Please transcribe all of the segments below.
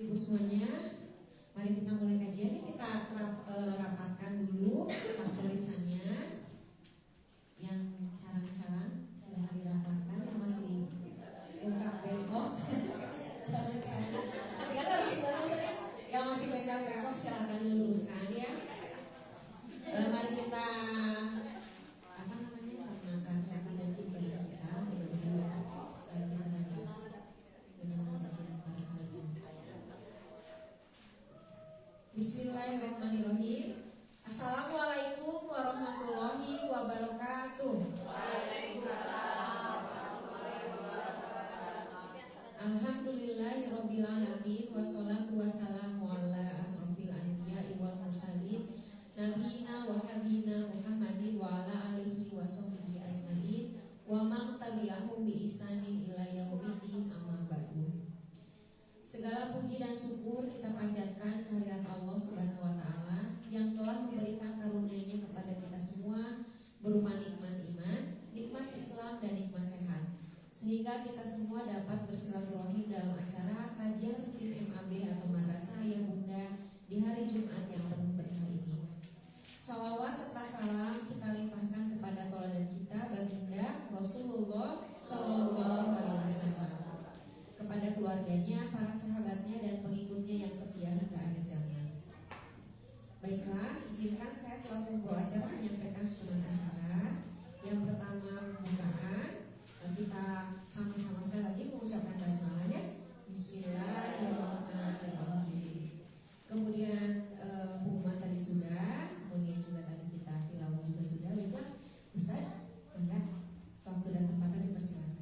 Ibu semuanya, mari kita mulai kajiannya. Kita rapatkan dulu barisannya. Yang carang-carang silahkan dirapatkan. Yang masih bengkak bengkok carang-carang. Yang masih bengkak bengkok silahkan diluruskan ya. Mari kita tenangkan hati dan pikiran kita menuju kita lagi menyenangkan kajian pada kali ini. Bismillahirrahmanirrahim. Assalamualaikum warahmatullahi wabarakatuh. Alhamdulillahirabbil alamin wassalatu wassalamu ala asrofil anbiya'i wal mursalin nabiyina wa habibina Muhammadin wa ala alihi wa sahbihi ajmain wa man tabi'ahum bi ihsanin ila yaumiddin amma ba'du. Segala puji dan syukur kita panjatkan kehadirat Allah Subhanahu wa taala yang telah memberikan karunia-Nya kepada kita semua berupa nikmat iman, nikmat Islam dan nikmat sehat, sehingga kita semua dapat bersilaturahim dalam acara kajian rutin MAB atau Madrasah Ayah Bunda di hari Jumat yang penuh berkah ini. Salawat serta salam kita limpahkan kepada tauladan kita Baginda Rasulullah Shallallahu Alaihi Wasallam, kepada keluarganya, para sahabatnya dan pengikutnya yang setia hingga akhir zaman. Baiklah, izinkan saya selaku pembawa acara menyampaikan susunan acara. Yang pertama pembukaan, kita sama-sama sekali lagi mengucapkan basmalah ya. Bismillahirrahmanirrahim. Kemudian pengumuman tadi sudah, kemudian juga tadi kita tilawah juga sudah. Baiklah, Ustaz, maka waktu dan tempatnya dipersilakan.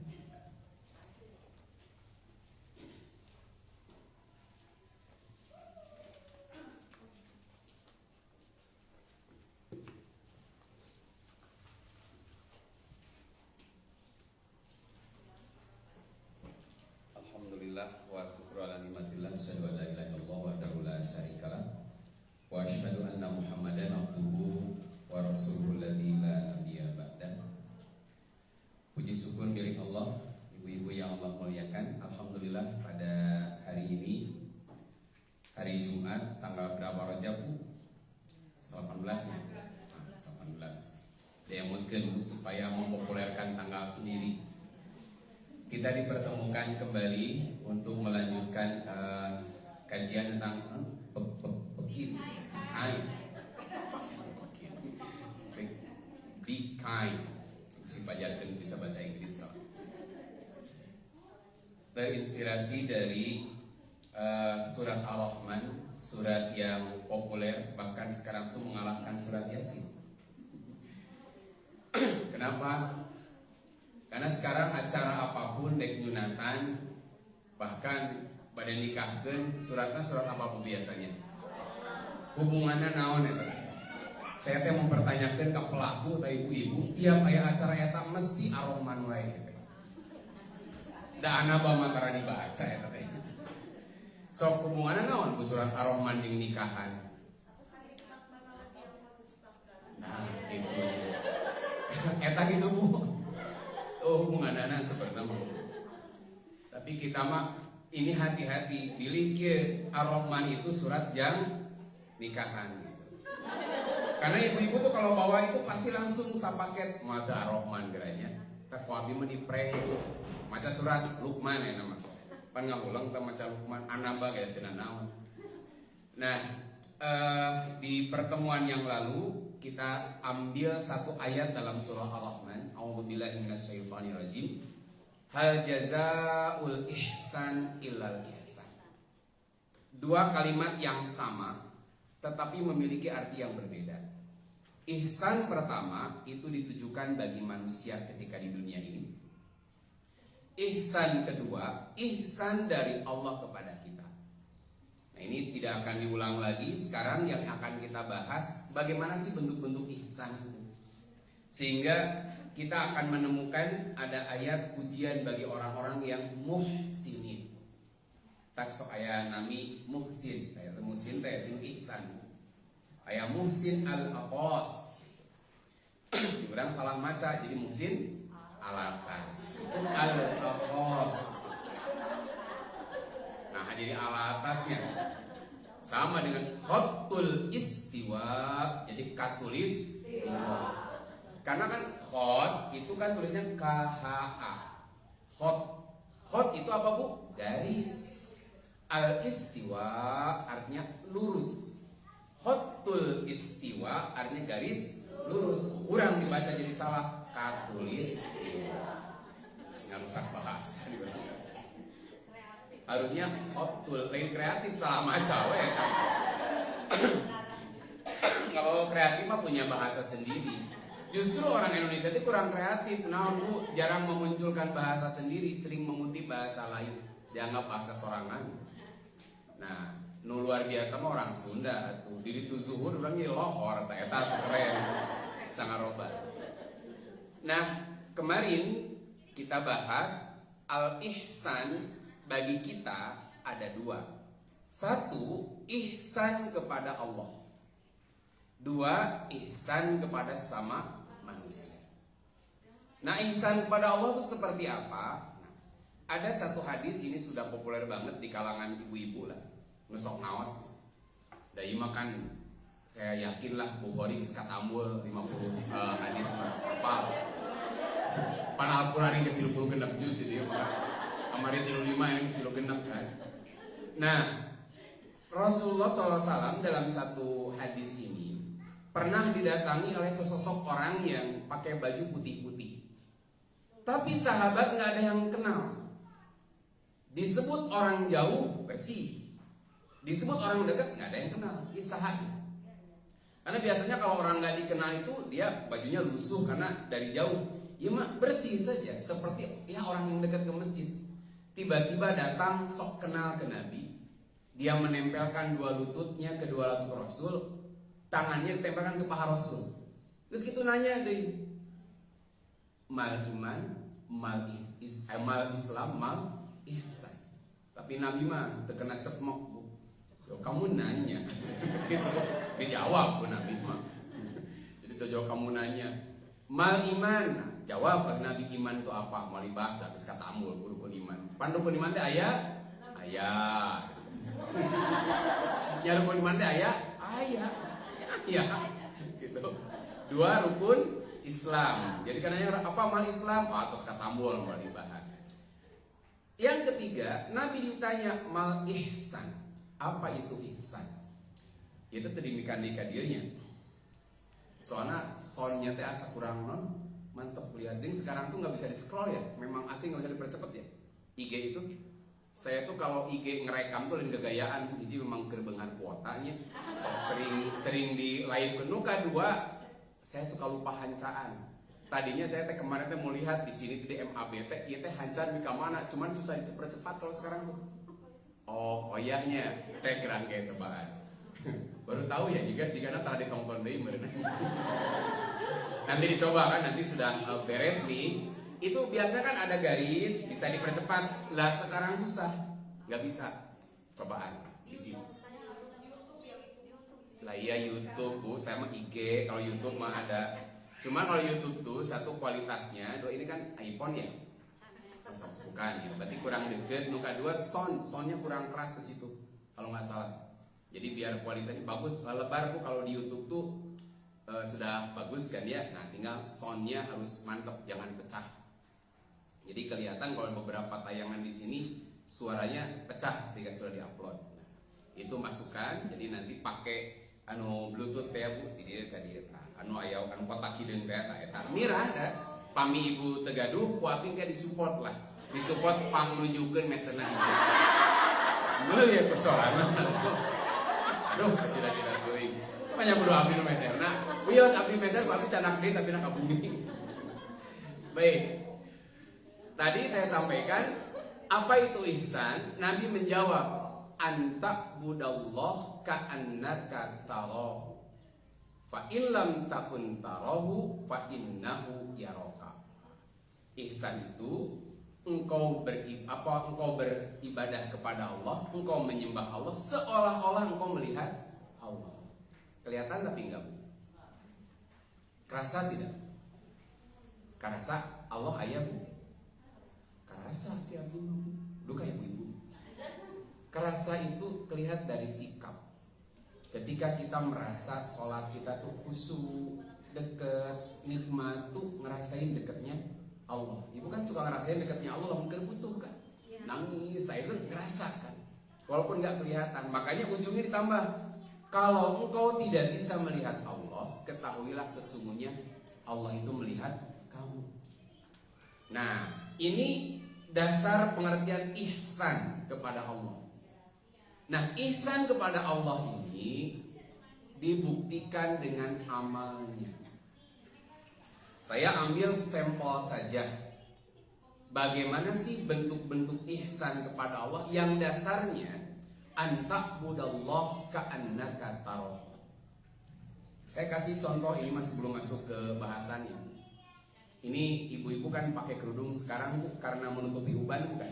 Alhamdulillah wa syukru ala nikmatillah, asyhadu an la ilaha illallah wahdahu la syarikalah wa asyhadu anna Muhammadan abduhu wa rasuluhul ladzi la nabiyya ba'dah. Puji syukur milik Allah, ibu-ibu yang Allah muliakan. Alhamdulillah pada hari ini, hari Jumat, tanggal berapa Rajab Bu? 18 ya? 18. Dia mungkin supaya mempopulerkan tanggal sendiri, kita dipertemukan kembali untuk melanjutkan kajian tentang be kind. Si Pajaten bisa bahasa Inggris lah. Terinspirasi dari surat Ar-Rahman, surat yang populer, bahkan sekarang tuh mengalahkan surat Yasin. Kenapa? Karena sekarang acara apapun dek nyunatan, bahkan pada nikahkan suratnya surat apapun biasanya. Hubungannya naon eta? Saya teh mempertanyakan ke pelaku atau ibu-ibu, tiap aya acara eta mesti Ar-Rahman wae gitu. Da anaba matara dibaca eta teh. Sok hubungannya naon ku surat Ar-Rahman jeung nikahan? Nah, gitu. Eta gitu Bu. Hubungan anak sebenarnya. Tapi kita mah ini hati-hati, pilih ke Ar-Rahman itu surat yang nikahan gitu. Karena ibu-ibu tuh kalau bawa itu pasti langsung sapaket mata Ar-Rahman geranya. Tak kuabi menipre maca surat Luqman ya nama. Pan ngahulang ta maca Luqman anaba gaya tina naon. Nah, di pertemuan yang lalu kita ambil satu ayat dalam surah Ar-Rahman. A'udzubillahi minasyaitonirrajim. Hal jazaa'ul ihsan illal ihsan. Dua kalimat yang sama tetapi memiliki arti yang berbeda. Ihsan pertama itu ditujukan bagi manusia ketika di dunia ini. Ihsan kedua, ihsan dari Allah kepada kita. Nah, ini tidak akan diulang lagi. Sekarang yang akan kita bahas bagaimana sih bentuk-bentuk ihsan itu. Sehingga kita akan menemukan ada ayat pujian bagi orang-orang yang muhsinin. Tak sok aya nami muhsin, aya muhsin teh jeung ihsan. Aya muhsin al-aqas. Urang salah maca jadi muhsin al-aqas. Al-aqas. Nah, jadi ala atasnya sama dengan khotul istiwa, jadi katulis istiwa. Karena kan khot itu kan tulisnya KHA. Khot itu apa Bu? Garis. Al istiwa artinya lurus. Khotul istiwa artinya garis lurus. Kurang dibaca jadi salah, katulis istiwa. Nggak rusak bahasa. Harusnya khotul, lain kreatif, salah maca we. Kalau kreatif mah punya bahasa sendiri. Justru orang Indonesia itu kurang kreatif. Nah, Bu, jarang memunculkan bahasa sendiri, sering mengutip bahasa lain, dianggap bahasa sorangan. Nah, nu luar biasa mah orang Sunda tuh. Diri tu zuhur urang ieu lohor, eta keren. Sangaroba. Nah, kemarin kita bahas al-ihsan bagi kita ada dua. Satu, ihsan kepada Allah. Dua, ihsan kepada sesama manusia. Nah, ihsan kepada Allah itu seperti apa? Nah, ada satu hadis, ini sudah populer banget di kalangan ibu-ibu lah, ngesok nawas. Dai makan, saya yakinlah Bukhari skatambul 50 hadis hafal. Pan Al-Qur'an ini 30 genap juz di dia mah. Kemarin 35 yang 30 genap kan. Nah, Rasulullah SAW dalam satu hadis ini pernah didatangi oleh sesosok orang yang pakai baju putih-putih. Tapi sahabat nggak ada yang kenal. Disebut orang jauh bersih, disebut orang dekat nggak ada yang kenal. Ini sahabat. Karena biasanya kalau orang nggak dikenal itu dia bajunya lusuh karena dari jauh. Ya mah bersih saja, seperti ya orang yang dekat ke masjid. Tiba-tiba datang sok kenal ke Nabi. Dia menempelkan dua lututnya ke dua lutut Rasul. Tangannya ditempelkan ke paha Rasul. Terus gitu nanya deh, mal iman, mal Islam, mal ihsan. Tapi Nabi mah terkena cepmok Bu. Kamu nanya, gitu. Dijawab Bu Nabi mah. Jadi tuh kamu nanya, mal iman, jawab Nabi iman itu apa? Mal ibah, tapi kata amul rukun iman. Pan rukun iman teh aya, Ya rukun iman teh aya. Ya, gitu. Dua rukun Islam. Jadi katanya apa mal Islam? Terus katambul mau dibahas. Yang ketiga, Nabi ditanya mal ihsan. Apa itu ihsan? Itu terdimikan di kadieunya. Soalnya sonnya teh asa kurang non mantap lihat. Jadi sekarang tuh nggak bisa di scroll ya. Memang asli nggak bisa dipercepat ya. IG itu. Saya tuh kalau IG ngerekam tuh lain kegayaan, jadi memang kerbengan kuotanya. Sering di live penuh. Kedua, saya suka lupa hancaan. Tadinya saya teh kemarin teh mau lihat di sini di MABT, ya teh hancan di mana, cuman susah dicepat-cepat kalau sekarang tuh. Oh iyahnya, saya kira kayak cobaan. Baru tahu ya jika telah ditonton deh Nanti dicoba kan, nanti sudah beres nih. Itu biasanya kan ada garis, bisa dipercepat. Lah sekarang susah, nggak bisa. Cobaan di sini. Lah iya YouTube Bu, saya mah IG. Kalau YouTube mah ada. Cuma kalau YouTube tuh satu kualitasnya, ini kan iPhone ya. Bukan ya, berarti kurang deket. Nuka dua soundnya kurang keras ke situ. Kalau nggak salah. Jadi biar kualitasnya bagus. Lebar Bu kalau di YouTube tuh sudah bagus kan ya. Nah tinggal soundnya harus mantap, jangan pecah. Jadi kelihatan kalau beberapa tayangan di sini suaranya pecah ketika sudah diupload. Nah, itu masukan. Jadi nanti pakai Bluetooth teh Bu, di dia ka dieu tah. Aya kotak hideung teh eta. Mira ada. Pami ibu tegaduh, kuating kayak disupport lah. Disupport pang nunjukeun mesena hijau. Mulai ya persoalan. Aduh, cita-cita teuing. Banyak buru abdi nu meserna. Wios abdi meser, abdi canak deui tapi na kabumi. Baik. Tadi saya sampaikan apa itu ihsan. Nabi menjawab, anta budallah ka'annaka tarahu fa illam takun tarahu fa innahu yaraka. Ihsan itu engkau beribadah kepada Allah, engkau menyembah Allah seolah-olah engkau melihat Allah. Kelihatan tapi enggak Bu? Kerasa tidak? Kerasa Allah aya Bu? Kerasa si abdi duka ibu-ibu. Kerasa itu terlihat dari sikap. Ketika kita merasa sholat kita tuh khusyuk, deket, nikmat, tuh ngerasain deketnya Allah. Ibu kan suka ngerasain deketnya Allah, mungkin butuh kan, nangis, itu ngerasakan, walaupun nggak kelihatan. Makanya ujungnya ditambah, kalau engkau tidak bisa melihat Allah, ketahuilah sesungguhnya Allah itu melihat kamu. Nah, ini dasar pengertian ihsan kepada Allah. Nah, ihsan kepada Allah ini dibuktikan dengan amalnya. Saya ambil sampel saja. Bagaimana sih bentuk-bentuk ihsan kepada Allah yang dasarnya anta'budallah ka'annaka tarahu. Saya kasih contoh ini mas sebelum masuk ke bahasannya. Ini ibu-ibu kan pakai kerudung sekarang Bu, karena menutupi uban bukan?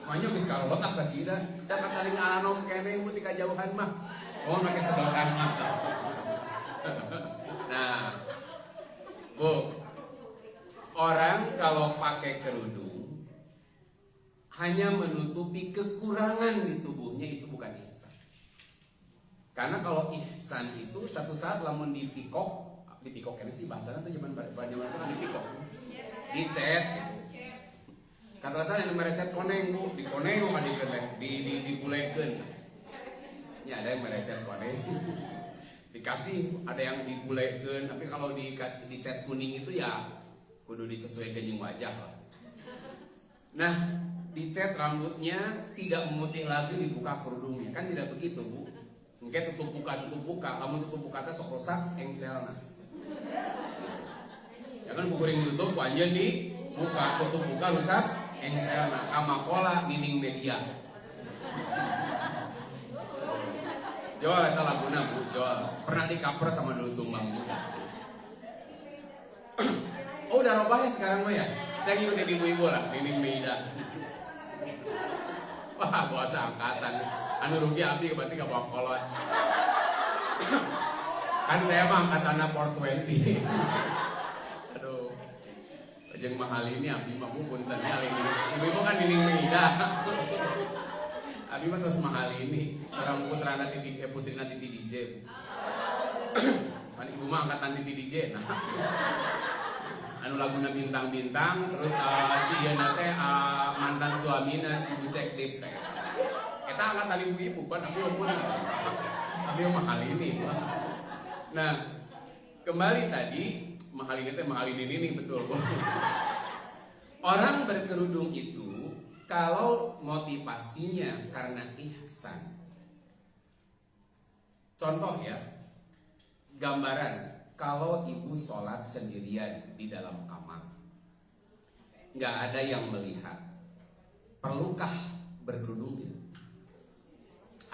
Makanya geus kalolot ah kacida, da kataling anom kene ibu tika jauhan mah. Oh make sedotan mah. Nah, Bu, orang kalau pakai kerudung hanya menutupi kekurangan di tubuhnya, itu bukan ihsan. Karena kalau ihsan itu satu saat lamun dipikok kan sih bahasanya tuh zaman itu kan dipikok, dicet gitu. Kata saya yang merecet koneng Bu, di koneng mah digulekeun. Ya ada yang merecet koneng. Dikasih, ada yang digulekeun, tapi kalau dikasih dicat kuning itu ya kudu disesuaikan jeung wajah lah. Nah, dicat rambutnya tidak memutih lagi, dibuka kerudungnya. Kan tidak begitu, Bu. Mungkin tutup buka, kamu tutup buka teh sok rusak engselna. Ya kan kuring di YouTube panjeun dibuka, tutup buka rusak engselna. Kamakola nining media. Jual eta laguna Bu, jual. Pernah dikaper sama Dul Sumbang juga. Oh udah robah ya sekarang mah ya. Saya ngikutin ibu-ibu lah, nining media. Wah, bahasa angkatan. Anu rugi abdi berarti ka bawang kolot. Kan saya mah angkatanna 420. Aduh. Jeung mahal ini abdi mah punten nya ini. Ibu kan nining meida. Abdi mah tos mahal ini. Sareng putrana putrina Titi DJ. Kan ibu mah angkatan Titi DJ. Nah. Anu laguna bintang-bintang terus si yeuna teh mantan suamina si Bucek Dip teh. Eta angkatan ibu-ibu pan abi pun. Abi mahal ini. Nah, kembali tadi mahal ini teh mahal ini betul. Orang berkerudung itu kalau motivasinya karena ihsan. Contoh ya. Gambaran kalau ibu sholat sendirian di dalam kamar, nggak ada yang melihat, perlukah berkerudung tidak?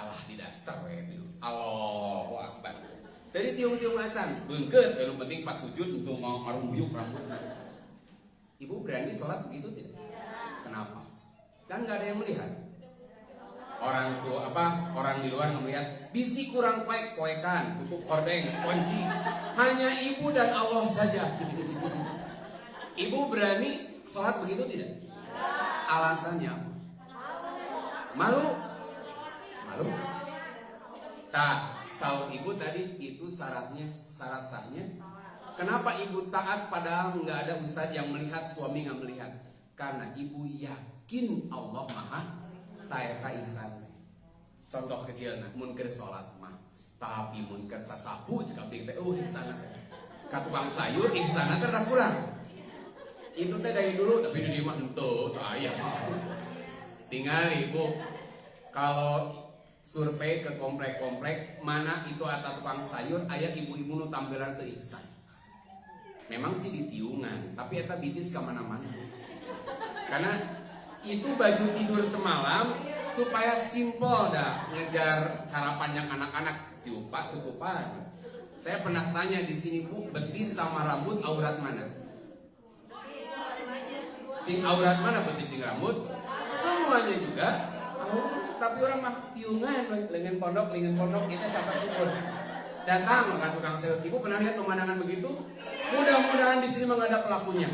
Allah di dasar Allahu Akbar. Dari tiung-tiung acan, beungkeut, yang penting pas sujud untuk mau ngarumuyuk rambutnya. Ibu berani sholat begitu tidak? Kenapa? Kan nggak ada yang melihat. Orang tua orang di luar melihat bisi kurang poekan, tutup hordeng, kunci. Hanya ibu dan Allah saja. Ibu berani sholat begitu tidak? Alasannya malu. Tak, sahur ibu tadi itu syarat sahnya. Kenapa ibu taat padahal nggak ada ustadz yang melihat, suami nggak melihat? Karena ibu yakin Allah Maha taeta ihsan. Contoh kecil mun keur salat mah tapi mun keur sasapu cek abdi teh ihsan teh. Ka tukang sayur ihsan teh rada kurang. Itu teh dari dulu tapi di mah henteu teu aya. Tinggal ibu kalau survei ke komplek-komplek mana itu ada tukang sayur aya ibu-ibu nu tampilan teu ihsan. Memang sih di tiungan, tapi eta bitis ka mana-mana. Karena itu baju tidur semalam supaya simpel dah ngejar sarapan yang anak-anak tutupan. Saya pernah tanya di sini Bu, betis sama rambut aurat mana? Cing aurat mana betis cing rambut? Semuanya juga. Tapi orang mah tiungan lengan pondok itu sampai tutur. Datang maka tukang sayur. Ibu pernah lihat pemandangan begitu? Mudah-mudahan di sini menghadap pelakunya.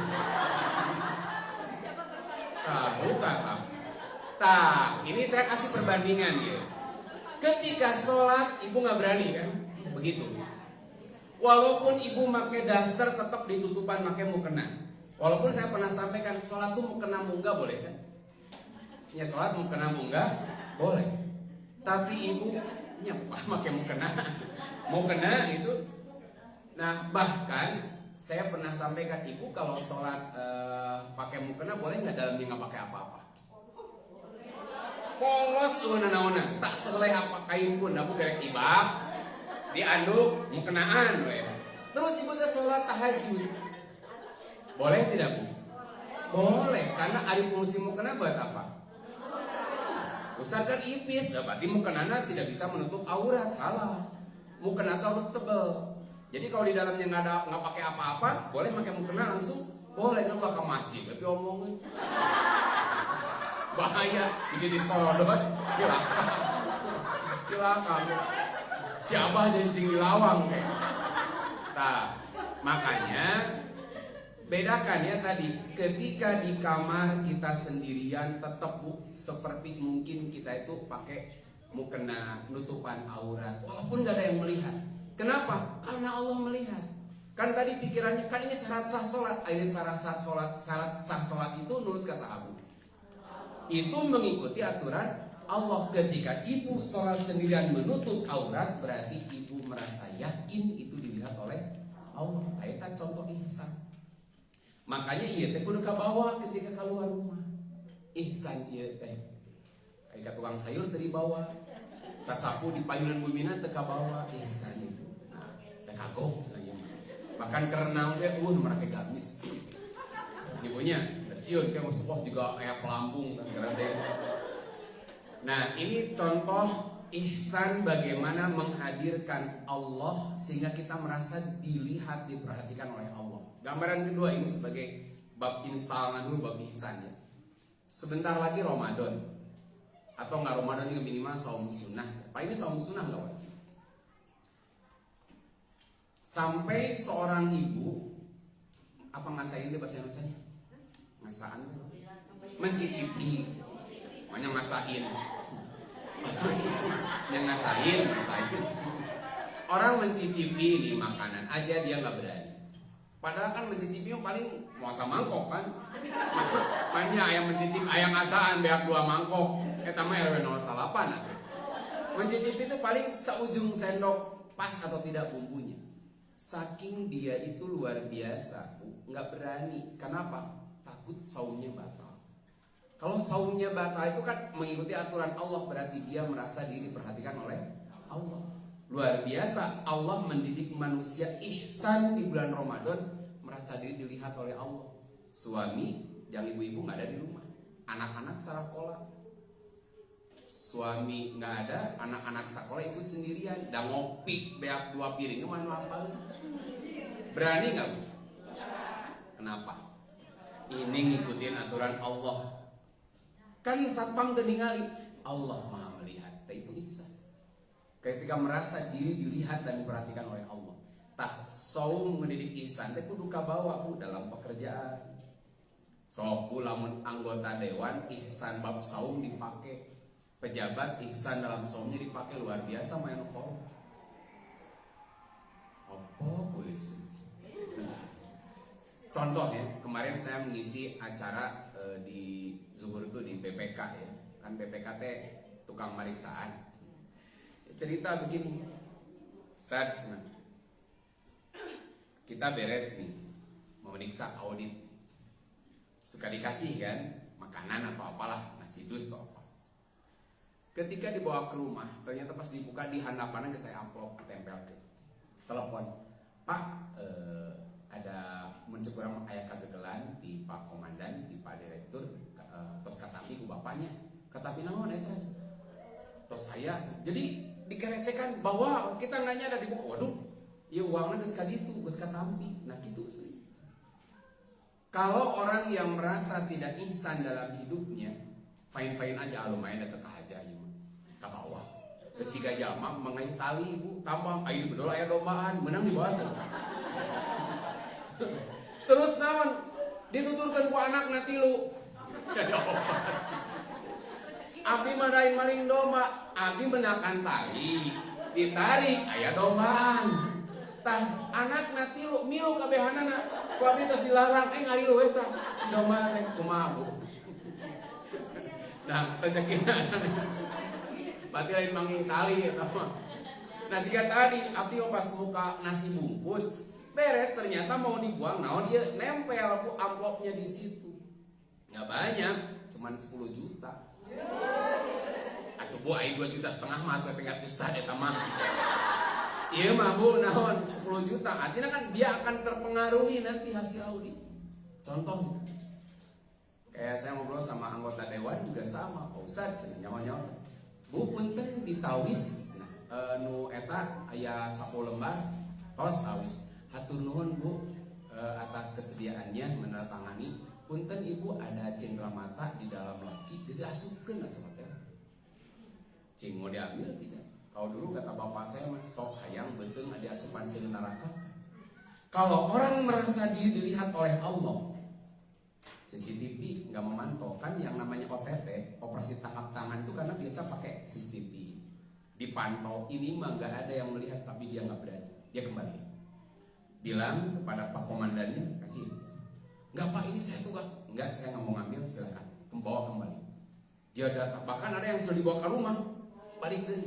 Bukan. Tah, ini saya kasih perbandingan ya. Ketika sholat ibu nggak berani kan, begitu. Walaupun ibu pakai daster tetap ditutupan pakai mukena. Walaupun saya pernah sampaikan sholat tuh mukena munggah boleh kan? Ya sholat mukena munggah boleh. Tapi ibu nyapa pakai mukena, mukena itu. Nah bahkan saya pernah sampaikan ibu kalau sholat pakai mukena boleh nggak dalamnya nggak pakai apa-apa? Polos tuh nana tak seleh apa kain pun, aku kerek ibak, dianduk mukenaan, terus ibu teh sholat tahajud, boleh tidak bu? Boleh, karena ari fungsi mukena buat apa? Ustaz kan ipis, berarti mukenana tidak bisa menutup aurat, salah. Mukena harus tebel. Jadi kalau di dalamnya nggak pakai apa-apa, boleh pakai mukena langsung, boleh nggak ke masjid, tapi omongin. Bahaya, bisa disodot, silakan. Si Abah jadi sing dilawang. Nah, makanya bedakan ya tadi, ketika di kamar kita sendirian tetap seperti mungkin kita itu pakai mukena nutupan aurat, walaupun gak ada yang melihat. Kenapa? Karena Allah melihat. Kan tadi pikirannya kan ini syarat sah sholat, syarat sah sholat itu menurut sahabat. Itu mengikuti aturan Allah. Ketika ibu sholat sendirian menutup aurat, berarti ibu merasa yakin itu dilihat oleh Allah. Itu kan contoh ihsan. Makanya iya teh kudu kabawa ketika keluar rumah. Ihsan iya teh. Kayak tukang sayur tadi bawa. Sasapu di payunan bumina teh kabawa ihsan itu. Nah, teh kagok cenah. Bahkan kerenang teh mereka gamis. Ibunya siun kayak wah juga kayak pelampung dan gerede. Nah ini contoh ihsan bagaimana menghadirkan Allah sehingga kita merasa dilihat, diperhatikan oleh Allah. Gambaran kedua ini sebagai bab instalan dulu bab ihsan ya. Sebentar lagi Ramadan atau nggak Ramadan juga minimal saum sunnah. Pak ini saum sunnah nggak wajib. Sampai seorang ibu apa ngasain dia bahasa Indonesia? Ngasaan, mencicipi, makanya ngasain, yang ngasain. Orang mencicipi nih makanan aja dia nggak berani. Padahal kan mencicipi yang paling mau sama mangkok kan. Banyak ayam mencicip ayam ngasaan beak 2 mangkok. Kita mah RW 08. Mencicipi itu paling seujung sendok pas atau tidak bumbunya. Saking dia itu luar biasa, nggak berani. Kenapa? Takut saumnya batal. Kalau saumnya batal itu kan mengikuti aturan Allah, berarti dia merasa diri diperhatikan oleh Allah. Luar biasa, Allah mendidik manusia ihsan di bulan Ramadan, merasa diri dilihat oleh Allah. Suami, yang ibu-ibu nggak ada di rumah, anak-anak sekolah. Suami nggak ada, anak-anak sekolah, ibu sendirian, dan ngopi beak 2 piringnya mana lapalin. Berani nggak bu? Kenapa? Ini ngikutin aturan Allah. Kan satpam ningali Allah maha melihat. Itu ihsan. Ketika merasa diri dilihat dan diperhatikan oleh Allah. Tah saum mendidik ihsan teh kudu kabawa bu dalam pekerjaan. Sok lamun anggota dewan ihsan bab saum dipakai. Pejabat ihsan dalam saumnya dipakai luar biasa main apa? Apa kuis? Contoh ya, kemarin saya mengisi acara di Zuhur itu di BPK ya. Kan BPK teh tukang mariksaan. Cerita begini. Ustaz, kita beres nih memeriksa audit. Suka dikasih kan makanan atau apalah, nasi dus atau apa. Ketika dibawa ke rumah, ternyata pas dibuka di handapana ke saya amplop tempel ke telepon. Pak, ada mencekurang ayah kagegelan di Pak Komandan, di Pak Direktur, tos katapi ku bapaknya, katapi naon eta, tos saya. Jadi dikeresekan bahwa kita nanya ada di buku, waduh, ya uangnya geus ka ditu, geus katampi, nah gitu sih. Kalau orang yang merasa tidak ihsan dalam hidupnya, fine-fine aja, lumayan datang ke haja ke bawah. Kesiga jama mengenai tali ibu, tambang, ayo bedola aya dombaan, menang di bawah tuh. Terus naon dituturkan ku anak na 3. Abdi marahin maling domba, abdi menakan tali, ditarik aya dombaan. Tah anak tilu milu kabehanana, ku abdi tos dilarang, ngalilu we tah si domba teh kumaha Bu. Nah, rezekina berarti lain manggih tali eta mah. Nah, siga tadi abdi pas muka nasi bungkus, beres ternyata mau dibuang naon ieu nempel Bu amplopnya di situ. Nggak banyak, cuman 10 juta. Atuh Bu, ai 2,5 juta mah atuh tinggal ustad eta mah. Ieu mah Bu naon 10 juta. Artinya kan dia akan terpengaruhi nanti hasil audit. Contoh kayak saya ngobrol sama anggota dewan juga sama, Pak Ustad nyawa-nyawa. Bu punten ditawis nu eta aya 10 lembar tos tawis. Hatur nuhun Bu atas kesediaannya menandatangani. Punten Ibu ada cendera mata di dalam laci, geus asupkeun atuh teh. Cing mau diambil tidak? Kalau dulu kata bapak saya sok hayang betung ada asupan cing neraka. Kalau orang merasa dilihat oleh Allah, CCTV nggak memantau kan yang namanya OTT, operasi tangkap tangan itu karena biasa pakai CCTV. Dipantau, ini mah nggak ada yang melihat tapi dia nggak berani, dia kembali. Bilang kepada Pak Komandannya, kasih, nggak Pak ini saya tugas, nggak saya nggak mau ngambil silakan, bawa kembali. Dia datang, bahkan ada yang sudah dibawa ke rumah, balik deh.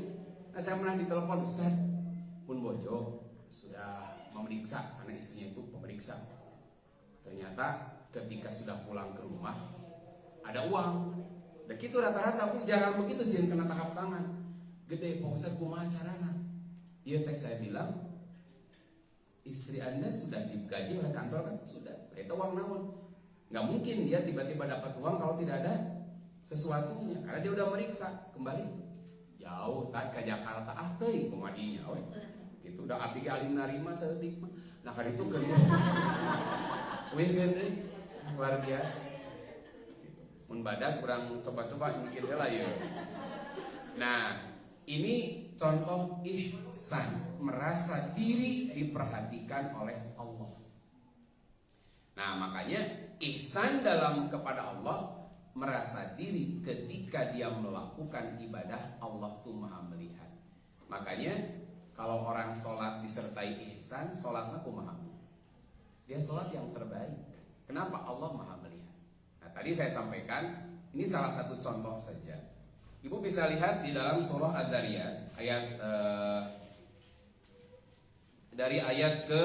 Nah saya pernah ditelepon Ustaz, Pun Bojo sudah memeriksa karena istrinya itu pemeriksa. Ternyata ketika sudah pulang ke rumah ada uang. Dan gitu rata-rata Bu jarang begitu sih yang kena tangkap tangan. Gede Pak Ustaz kumaha carana? Iya teh saya bilang istri Anda sudah digaji oleh kantor kan? Sudah. Itu uang naon? Nggak mungkin dia tiba-tiba dapat uang kalau tidak ada sesuatunya karena dia udah meriksa kembali. Jauh tak ke Jakarta teuing kumadinya we. Gitu udah abdi ge alim narima saeutik mah. Nah kan itu kan wih gede luar biasa. Mun badak kurang coba-coba mikir lah ya. Nah, ini contoh ihsan, merasa diri diperhatikan oleh Allah. Nah, makanya ihsan dalam kepada Allah merasa diri ketika dia melakukan ibadah, Allah tuh maha melihat. Makanya kalau orang sholat disertai ihsan, sholatnya kumaha? Dia sholat yang terbaik. Kenapa? Allah maha melihat. Nah tadi saya sampaikan, ini salah satu contoh saja. Ibu bisa lihat di dalam surah Ad-Dariyat ayat dari ayat ke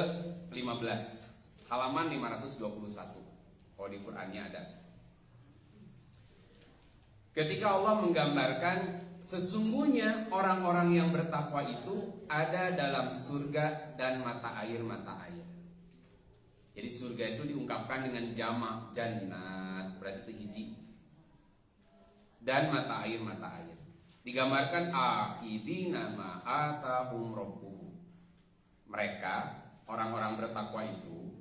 15 halaman 521. Kalau di Qur'annya ada. Ketika Allah menggambarkan sesungguhnya orang-orang yang bertakwa itu ada dalam surga dan mata air. Jadi surga itu diungkapkan dengan jamak jannat, berarti itu hiji. Dan mata air. Digambarkan akhidina ma atahum rabbuhum. Mereka orang-orang bertakwa itu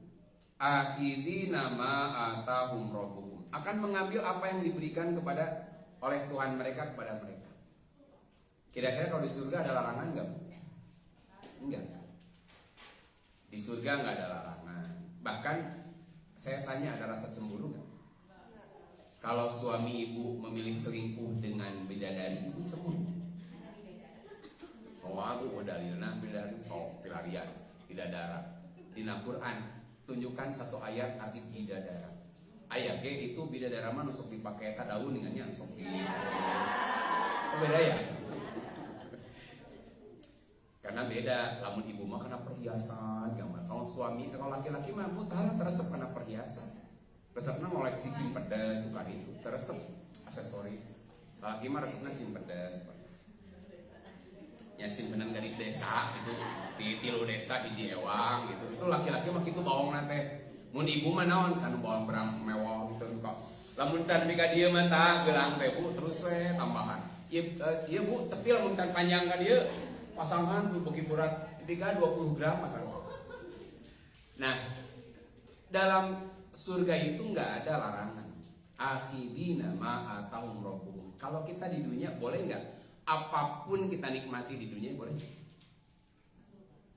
akhidina ma atahum rabbuhum akan mengambil apa yang diberikan kepada oleh Tuhan mereka kepada mereka. Kira-kira kalau di surga ada larangan enggak? Enggak. Di surga enggak ada larangan. Bahkan saya tanya ada rasa cemburu enggak? Kalau suami ibu memilih selingkuh dengan bidadari, ibu cemburu. Oh aku dalilna bidadari sok pilarian bidadara. Di Al-Qur'an tunjukkan satu ayat arti bidadara. Ayat itu bidadara mah sok dipakai ka daun dengannya sok di. Oh, beda ya? Karena beda, lamun ibu mah karena perhiasan, gambar. Kalau suami, kalau laki-laki mah putara teresep karena perhiasan. Resepnya ngoleksi simpedes bukan itu, teresep aksesoris. Laki mah resepnya simpedes. Ya simpenan gadis desa gitu, di tilu desa hiji ewang gitu. Itu laki-laki mah kitu bawang nate. Mun ibu mah naon kan bawang berang mewah gitu kok. Lamun can mika dieu mah tah gelang teh Bu terus we tambahan. Ieu Bu cepil mun can panjang ka dieu pasangan beuki burat dika 20 gram masalah. Nah, dalam surga itu enggak ada larangan. Akhidina ma atahum rabbuhum. Kalau kita di dunia boleh enggak apapun kita nikmati di dunia boleh?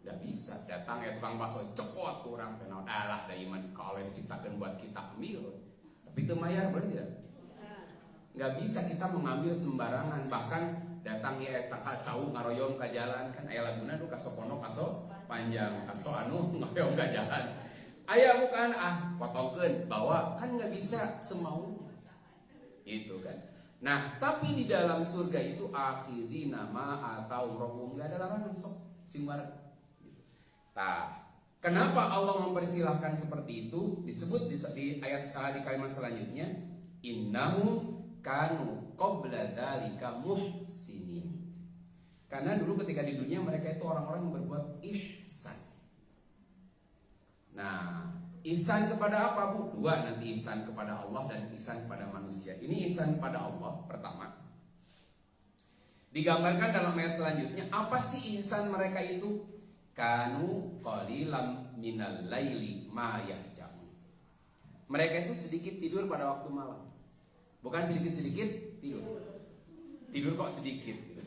Gak bisa datang ya tukang bakso cepot kurang kenal dalah daiman kalau yang diciptakan buat kita ambil tapi itu mayar boleh tidak? nggak bisa kita mengambil sembarangan. Bahkan datang ya kacau ngaroyong ke jalan kan aya laguna tuh kaso kono kaso panjang kaso anu ngaroyong ke jalan. Aya bukan potongkeun bawa kan nggak bisa semaunya. Itu kan. Nah, tapi di dalam surga itu akhiri nama atau rohum nggak ada larangan sok sing bareng. Nah, kenapa Allah mempersilahkan seperti itu? Disebut di ayat di kalimat selanjutnya, innahum kanu qabla dzalika muhsinin. Karena dulu ketika di dunia mereka itu orang-orang yang berbuat ihsan. Nah, ihsan kepada apa, Bu? Dua nanti, ihsan kepada Allah dan ihsan kepada manusia. Ini ihsan kepada Allah pertama. Digambarkan dalam ayat selanjutnya, apa sih ihsan mereka itu? Kanu qalilam minal laili ma yahjaun. Mereka itu sedikit tidur pada waktu malam. Bukan sedikit-sedikit tidur. Tidur kok sedikit gitu.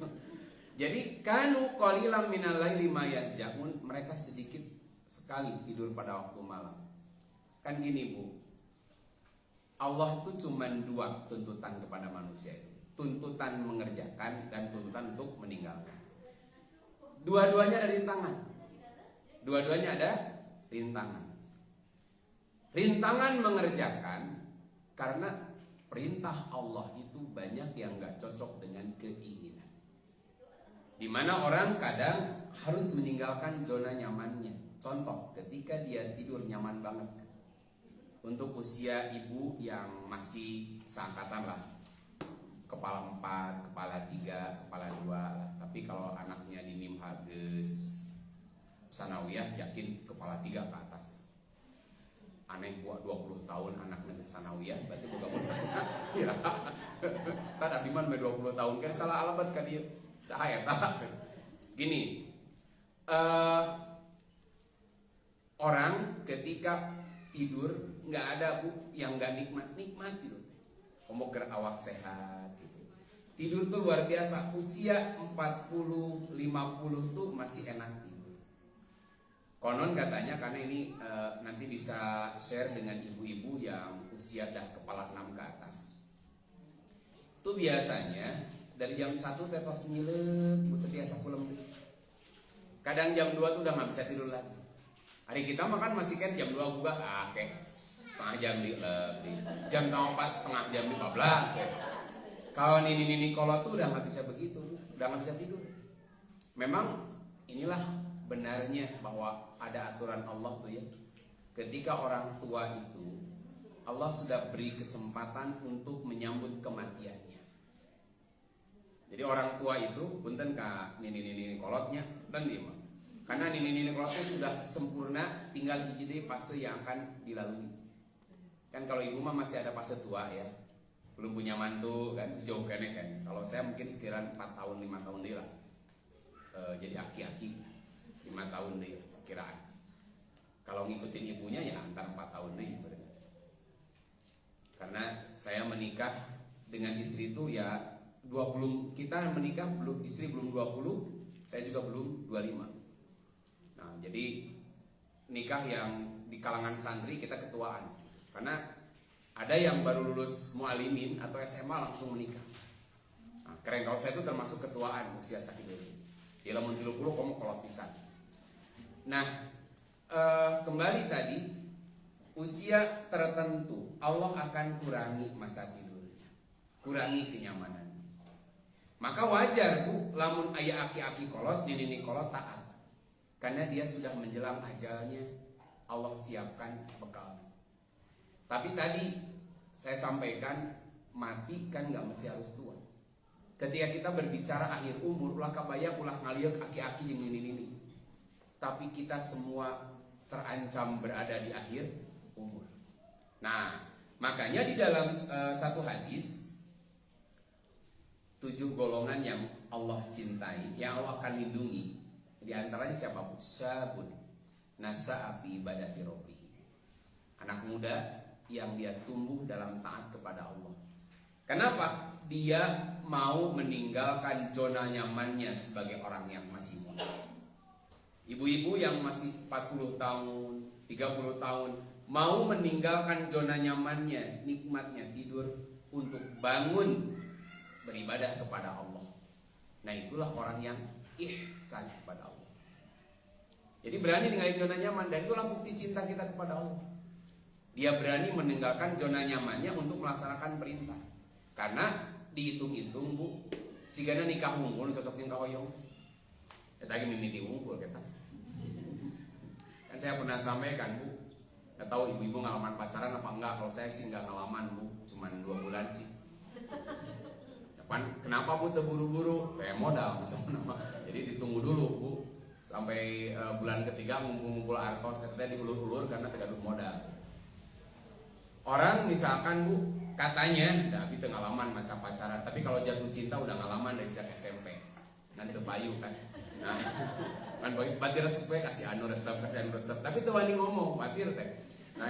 Jadi kanu qalilam minal laili ma yahjaun, mereka sedikit sekali tidur pada waktu malam. Kan gini, Bu. Allah itu cuma dua tuntutan kepada manusia itu. Tuntutan mengerjakan dan tuntutan untuk meninggalkan. Dua-duanya ada di tangan. Dua-duanya ada rintangan. Rintangan mengerjakan karena perintah Allah itu banyak yang gak cocok dengan keinginan. Dimana orang kadang harus meninggalkan zona nyamannya. Contoh, ketika dia tidur nyaman banget. Untuk usia ibu yang masih seangkatan lah, kepala 4, kepala 3, kepala 2 lah. Tapi kalau anaknya di Mim Hages sanawiyah, yakin kepala 3 ke atas. Aneh buat 20 tahun anaknya ke sanawiyah, berarti bukan ya. Tak ada biman 20 tahun kan salah alamat kan dia cahaya tak. Gini, orang ketika tidur nggak ada, Bu, yang nggak nikmat tidur. Omong awak sehat gitu. Tidur tuh luar biasa. Usia 40-50 tuh masih enak tidur. Konon katanya, karena ini nanti bisa share dengan ibu-ibu yang usia dah kepala 6 ke atas. Itu biasanya dari jam 1 tetos nyilek, betul biasa pulang. Kadang jam 2 tuh udah nggak bisa tidur lagi. Hari kita makan masih kan jam 2 buka, kayak setengah jam lebih. Jam 4 setengah jam 15 ya. Kalau nini kolot tuh udah nggak bisa begitu, udah nggak bisa tidur. Memang inilah benarnya bahwa ada aturan Allah tuh ya. Ketika orang tua itu Allah sudah beri kesempatan untuk menyambut kematiannya. Jadi orang tua itu punten ka nini kolotnya dan dia mah. Karena nini kolotnya sudah sempurna, tinggal hiji deui fase yang akan dilalui. Kan kalau ibu mah masih ada fase tua ya. Belum punya mantu kan, sejauh kene kan. Kalau saya mungkin sekiranya 4 tahun 5 tahun dia lah. Jadi aki-aki 5 tahun deh kiraan. Kalau ngikutin ibunya ya antar 4 tahun deh. Karena saya menikah dengan istri itu ya 20, kita menikah belum, istri belum 20, saya juga belum 25. Nah, jadi nikah yang di kalangan santri kita ketuaan. Karena ada yang baru lulus mualimin atau SMA langsung menikah. Nah, keren, kalau saya itu termasuk ketuaan usia sakitu. Di lamun 30 kamu kolot pisan. Nah, kembali tadi, usia tertentu Allah akan kurangi masa tidurnya, kurangi kenyamanan. Maka wajar, Bu, lamun aya aki-aki kolot, nini kolot taat. Karena dia sudah menjelang ajalnya, Allah siapkan bekal. Tapi tadi saya sampaikan, mati kan gak mesti harus tua. Ketika kita berbicara akhir umur, ulah kabaya, ulah ngaliuk aki-aki yang nini. Tapi kita semua terancam berada di akhir umur. Nah, makanya di dalam satu hadis, 7 golongan yang Allah cintai, yang Allah akan lindungi. Di antaranya siapa? Sabun nasa api ibadati Rabbih. Anak muda yang dia tumbuh dalam taat kepada Allah. Kenapa? Dia mau meninggalkan zona nyamannya sebagai orang yang masih muda. Ibu-ibu yang masih 40 tahun, 30 tahun mau meninggalkan zona nyamannya, nikmatnya tidur untuk bangun beribadah kepada Allah. Nah itulah orang yang ihsan kepada Allah. Jadi berani ninggalin zona nyaman, dan itulah bukti cinta kita kepada Allah. Dia berani meninggalkan zona nyamannya untuk melaksanakan perintah. Karena dihitung-hitung bu, si gana nikah unggul cocokin kawoyong. Ya tadi mimiti unggul kita. Kan saya pernah sampaikan bu, nggak tahu ibu-ibu ngalaman pacaran apa enggak. Kalau saya sih nggak ngalaman bu, cuman 2 bulan sih. Kenapa bu terburu-buru? Kayak modal, jadi ditunggu dulu bu sampai bulan ketiga ngumpul-ngumpul artos, saya diulur-ulur karena tergantung modal. Orang misalkan bu katanya udah habis pengalaman macam pacaran, tapi kalau jatuh cinta udah ngalaman dari sejak SMP. Nanti payu kan. Nah, kan batir resep kasih resep, tapi tuh wani ngomong batir teh. Nah,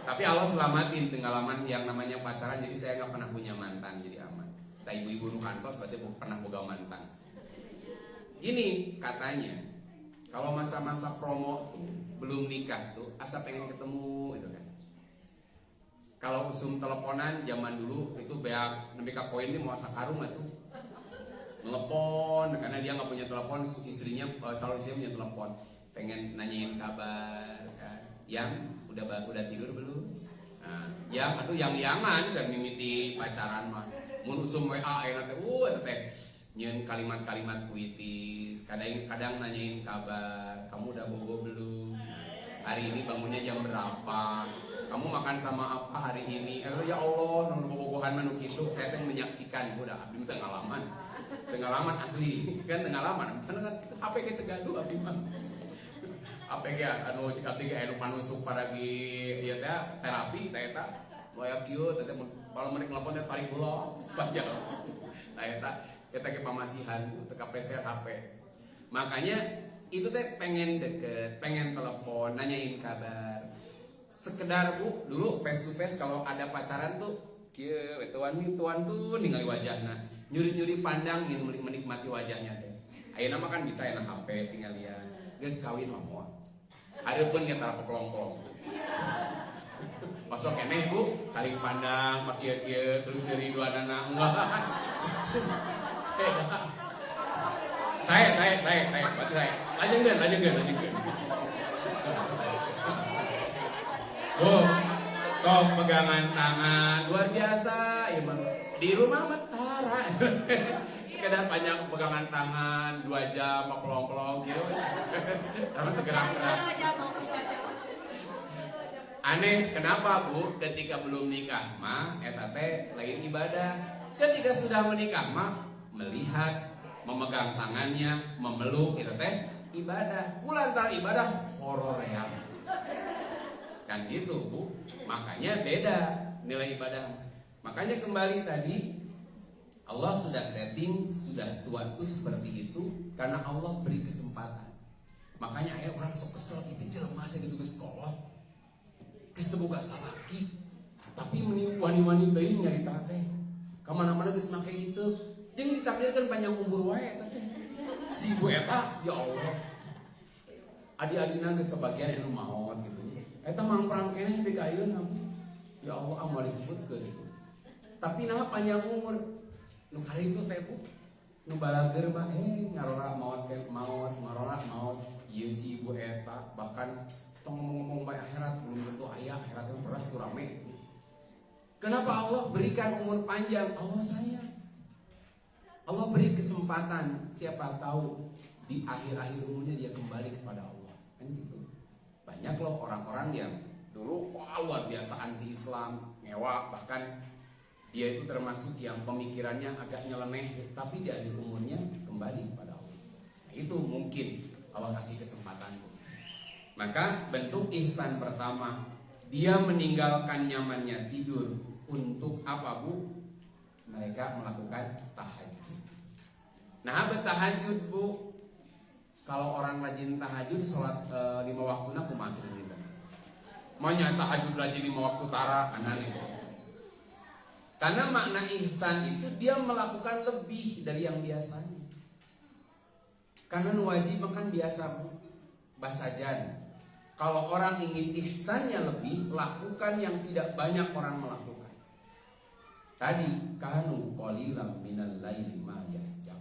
tapi Allah selamatin pengalaman yang namanya pacaran, jadi saya nggak pernah punya mantan, jadi aman. Nah, ibu-ibu nu kantos berarti pernah boga mantan. Gini katanya, kalau masa-masa promo tuh belum nikah tuh asa pengen ketemu itu kan. Kalau usum teleponan zaman dulu itu beak nepi ka poin ini mau asa karung tuh. Telepon karena dia nggak punya telepon, istrinya calon istrinya punya telepon, pengen nanyain kabar kan. Yang udah tidur belum? Nah, yang atau yang-yangan dan mimiti pacaran mah. Mun usum WA enak teh nyeun kalimat-kalimat puitis, kadang nanyain kabar, kamu udah bobo belum? Hari ini bangunnya jam berapa? Kamu makan sama apa hari ini? Ya Allah, nomor bobogohan manu kitu, saya teh menyaksikan, udah abdi mah pengalaman asli, kan pengalaman. Misalnya kan HP kita gaduh abdi mah. HP ge anu cik abdi ge anu panusuk paragi ieu teh terapi teh eta. Loyak kieu teh kalau menik nelpon teh tarik bola sepanjang. Nah eta ge pamasihan teu kapeser HP. Makanya itu teh pengen deket, pengen telepon, nanyain kabar. Sekedar bu, dulu face to face kalau ada pacaran tuh kieu tuan tuh ningali wajahna, nyuri-nyuri pandang ingin menikmati wajahnya teh. Ayeuna mah kan bisa enak HP tinggal lihat. Geus kawin mah moal. Hareupeun ge tara pelong-pelong. Masuk keneh bu, saling pandang, kieu terus seri dua anak enggak. Saya. Berarti saya. Lanjutkan. Bu, sok pegangan tangan luar biasa, ya bang. Di rumah metara. Sekedar banyak pegangan tangan 2 jam, pelong-pelong gitu. Karena gerak-gerak. Aneh, kenapa bu? Ketika belum nikah mah eta teh lain ibadah. Ketika sudah menikah mah melihat, memegang tangannya, memeluk itu teh ibadah. Kulantar ibadah horor ya. Kan gitu bu. Makanya beda nilai ibadah. Makanya kembali tadi Allah sudah setting, sudah tua itu seperti itu karena Allah beri kesempatan. Makanya ayah orang sok kesel itu jelema saya gitu sekolah. Geus teu boga salaki, tapi meni wani-wani teuing nyarita teh. Ka mana-mana geus make itu. Jeung ditakdirkan panjang umur wae eta teh. Si ibu eta ya Allah. Adi-adina geus sebagian anu maot gitu nya. Eta mangprang keneh nepi ka ayeuna. Ya Allah amal disebutkeun gitu. Tapi nah panjang umur nu kali itu teh bu. Nu balager mah ngarora maot marora maot. Ieu si ibu eta bahkan tong ngomong baik akhirat belum tentu ayah akhirat yang pernah tuh rame. Kenapa Allah berikan umur panjang? Allah sayang. Allah beri kesempatan, siapa tahu di akhir-akhir umurnya dia kembali kepada Allah. Kan gitu. Banyak loh orang-orang yang dulu luar biasa anti Islam, ngewa, bahkan dia itu termasuk yang pemikirannya agak nyeleneh, tapi di akhir umurnya kembali kepada Allah. Nah, itu mungkin Allah kasih kesempatan. Maka bentuk ihsan pertama, dia meninggalkan nyamannya tidur untuk apa bu? Mereka melakukan tahajud. Nah bertahajud bu, kalau orang rajin tahajud sholat 5 waktu nak kumaha gitu. Maunya tahajud rajin 5 waktu tara anane. Karena makna ihsan itu dia melakukan lebih dari yang biasanya. Karena wajib makan biasa bu, basajan. Kalau orang ingin ihsannya lebih, lakukan yang tidak banyak orang melakukan. Tadi kanu qalilan minal laili ma yahjab.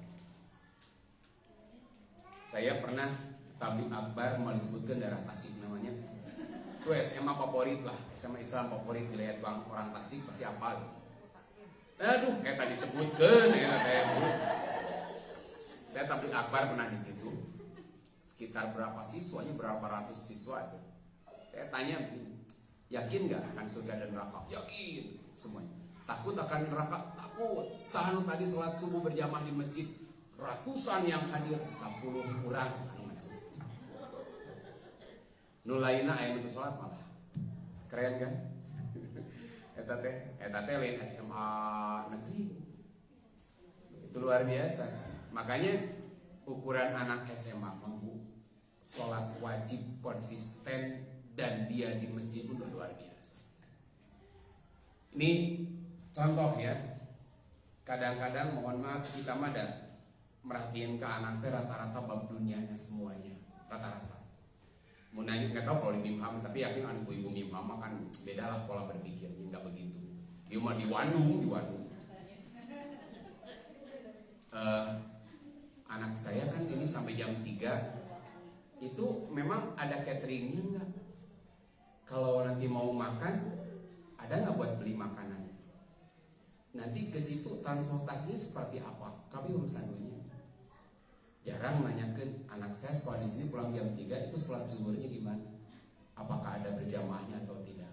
Saya pernah tablik akbar mau disebutkan daerah Tasik namanya. Itu SMA favorit lah, SMA Islam favorit wilayah orang Tasik pasti hafal. Aduh, kayak tadi disebutkan ya kayak bu. Saya tablik akbar pernah di situ. Sekitar berapa siswanya, berapa ratus siswa itu. Saya tanya, yakin nggak akan surga dan neraka? Yakin semuanya. Takut akan neraka? Takut. Sahanu tadi sholat subuh berjamaah di masjid, ratusan yang hadir, 10 orang. Nulaina ayam itu sholat malah keren kan? Eta teh lain SMA negeri. Itu luar biasa. Makanya ukuran anak SMA mampu sholat wajib konsisten dan dia di masjid pun luar biasa. Ini contoh ya. Kadang-kadang mohon maaf kita mah merhatiin ke anak teh rata-rata bab dunianya semuanya rata-rata. Mau nanya nggak tahu kalau di Mimham, tapi yakin anak ibu Mimham kan beda lah pola berpikirnya, nggak begitu. Dia mah di Bandung. Anak saya kan ini sampai jam 3 itu memang ada cateringnya nggak? Kalau nanti mau makan ada nggak buat beli makanan? Nanti ke situ transportasinya seperti apa? Kami urusan dunia. Jarang nanyakan anak saya sekolah di sini pulang jam 3 itu sholat zuhurnya gimana? Apakah ada berjamaahnya atau tidak?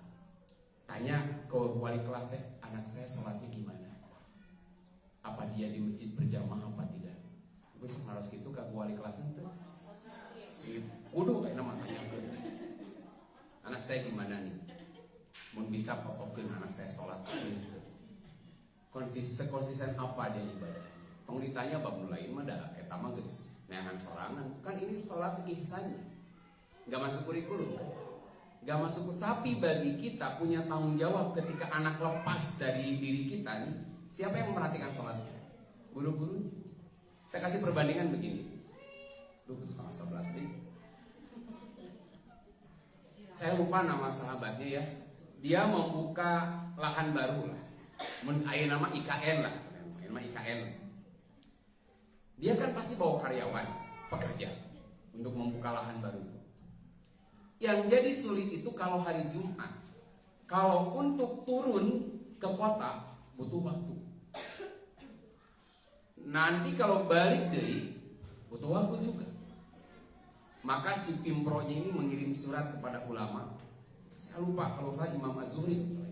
Tanya ke wali kelas teh, anak saya sholatnya gimana? Apa dia di masjid berjamaah apa tidak? Gue harus gitu ke wali kelasnya tuh. Si kudu kayak nama tanyakan. Anak saya gimana nih? Mau bisa fotokin anak saya sholat di sini. Konsisten apa dia ibadah? Tong ditanya bab lain mah da eta mah geus neangan sorangan. Kan ini salat ihsan. Enggak masuk kurikulum kan? Enggak masuk, tapi bagi kita punya tanggung jawab ketika anak lepas dari diri kita nih, siapa yang memperhatikan salatnya? Guru-guru. Saya kasih perbandingan begini. 12:30 nih. Saya lupa nama sahabatnya ya. Dia membuka lahan baru lah. Nama IKN lah. Nama IKN. Dia kan pasti bawa karyawan, pekerja untuk membuka lahan baru itu. Yang jadi sulit itu kalau hari Jumat. Kalau untuk turun ke kota butuh waktu. Nanti kalau balik dari butuh waktu juga. Maka si Pimpronya ini mengirim surat kepada ulama. Saya lupa kalau saya Imam Az-Zuhri.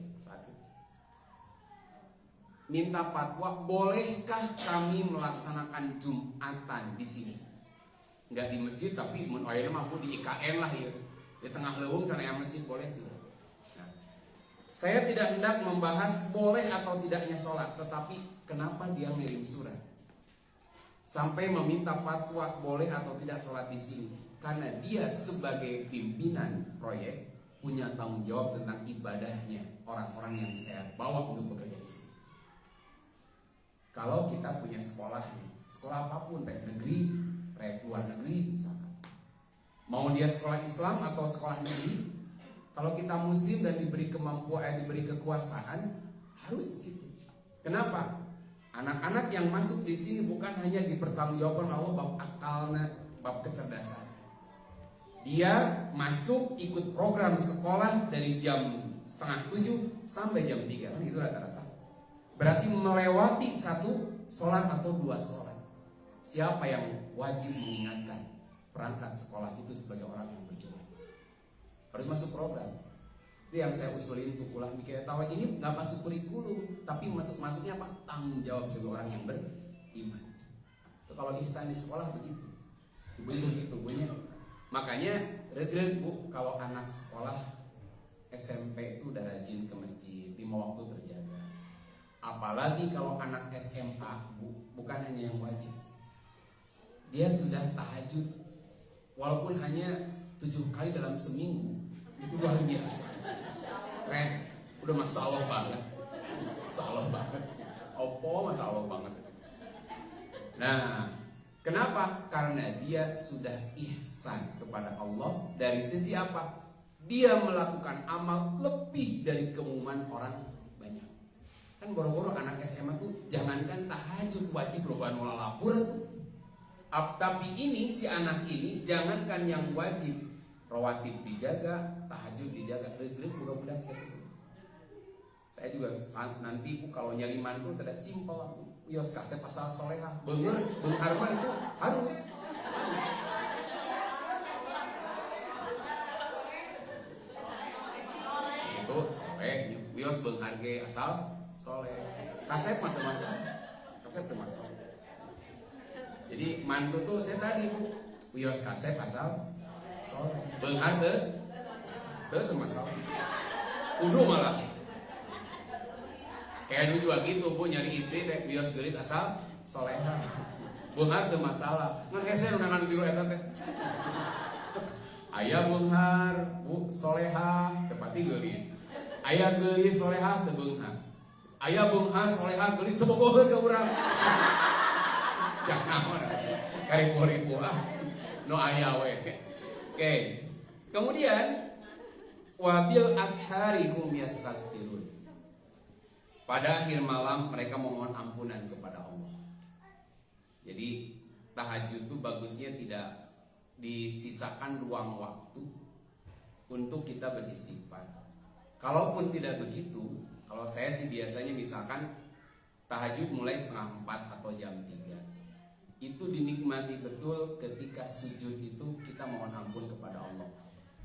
Minta fatwa, bolehkah kami melaksanakan Jumatan di sini? Enggak di masjid, tapi mun aya mampu di IKN lah ya. Di tengah leuweung cenah masjid boleh tidak? Nah, saya tidak hendak membahas boleh atau tidaknya sholat, tetapi kenapa dia ngirim surat sampai meminta fatwa boleh atau tidak sholat di sini? Karena dia sebagai pimpinan proyek punya tanggung jawab tentang ibadahnya orang-orang yang saya bawa untuk bekerja di sini. Kalau kita punya sekolah apapun, baik negeri, baik luar negeri misalkan, mau dia sekolah Islam atau sekolah negeri, kalau kita muslim dan diberi kemampuan, diberi kekuasaan, harus gitu. Kenapa? Anak-anak yang masuk di sini bukan hanya dipertanggungjawabkan Allah bab akalnya, bab kecerdasan. Dia masuk ikut program sekolah dari jam 6:30 sampai jam 3 kan itu rata-rata. Berarti melewati satu sholat atau 2 sholat. Siapa yang wajib mengingatkan perangkat sekolah itu sebagai orang yang berjamaah? Harus masuk program. Itu yang saya usulin untuk ulah mikir tahu ini nggak masuk kurikulum, tapi masuknya apa? Tanggung jawab sebagai orang yang beriman. Itu kalau ihsan di sekolah begitu. Ibu begitu punya. Makanya regret bu kalau anak sekolah SMP itu udah rajin ke masjid, 5 waktu terjaga. Apalagi kalau anak SMA bukan hanya yang wajib, dia sudah tahajud walaupun hanya 7 kali dalam seminggu. Itu luar biasa, keren. Udah masya Allah banget, masya Allah banget. Opo masya Allah banget. Nah, kenapa? Karena dia sudah ihsan kepada Allah. Dari sisi apa? Dia melakukan amal lebih dari keumuman orang banyak. Kan boro-boro anak SMA tuh jangankan tahajud wajib loh ban lapor tuh. Tapi ini si anak ini jangankan yang wajib, rawatib dijaga, tahajud dijaga, regrek budak-budak saya juga nanti kalau nyari mantu tidak simpel. Yos kasih pasal soleha, bener, harma itu harus. Itu soleh, yos menghargai asal soleh. Kasep mah termasuk, kasep termasuk. Jadi mantu tuh saya tadi bu, yos kasep asal soleh, menghargai, itu termasuk. Kudu malah. Kayak dulu juga gitu bu, nyari istri deh bios gelis asal soleha. Beunghar teu masalah. Ngan hese nu nangan tilu eta teh. Aya beunghar, bu soleha, tepati gelis. Aya gelis soleha teu beunghar. Aya beunghar soleha gelis teu bogoheun ka urang. Jangan naon. Karibu-ribu no aya we. Oke. Kemudian wabil ashari hum yastaghfirun. Pada akhir malam mereka memohon ampunan kepada Allah. Jadi tahajud itu bagusnya tidak disisakan ruang waktu untuk kita beristighfar. Kalaupun tidak begitu, kalau saya sih biasanya misalkan tahajud mulai 3:30 atau jam 3. Itu dinikmati betul ketika sujud itu kita mohon ampun kepada Allah.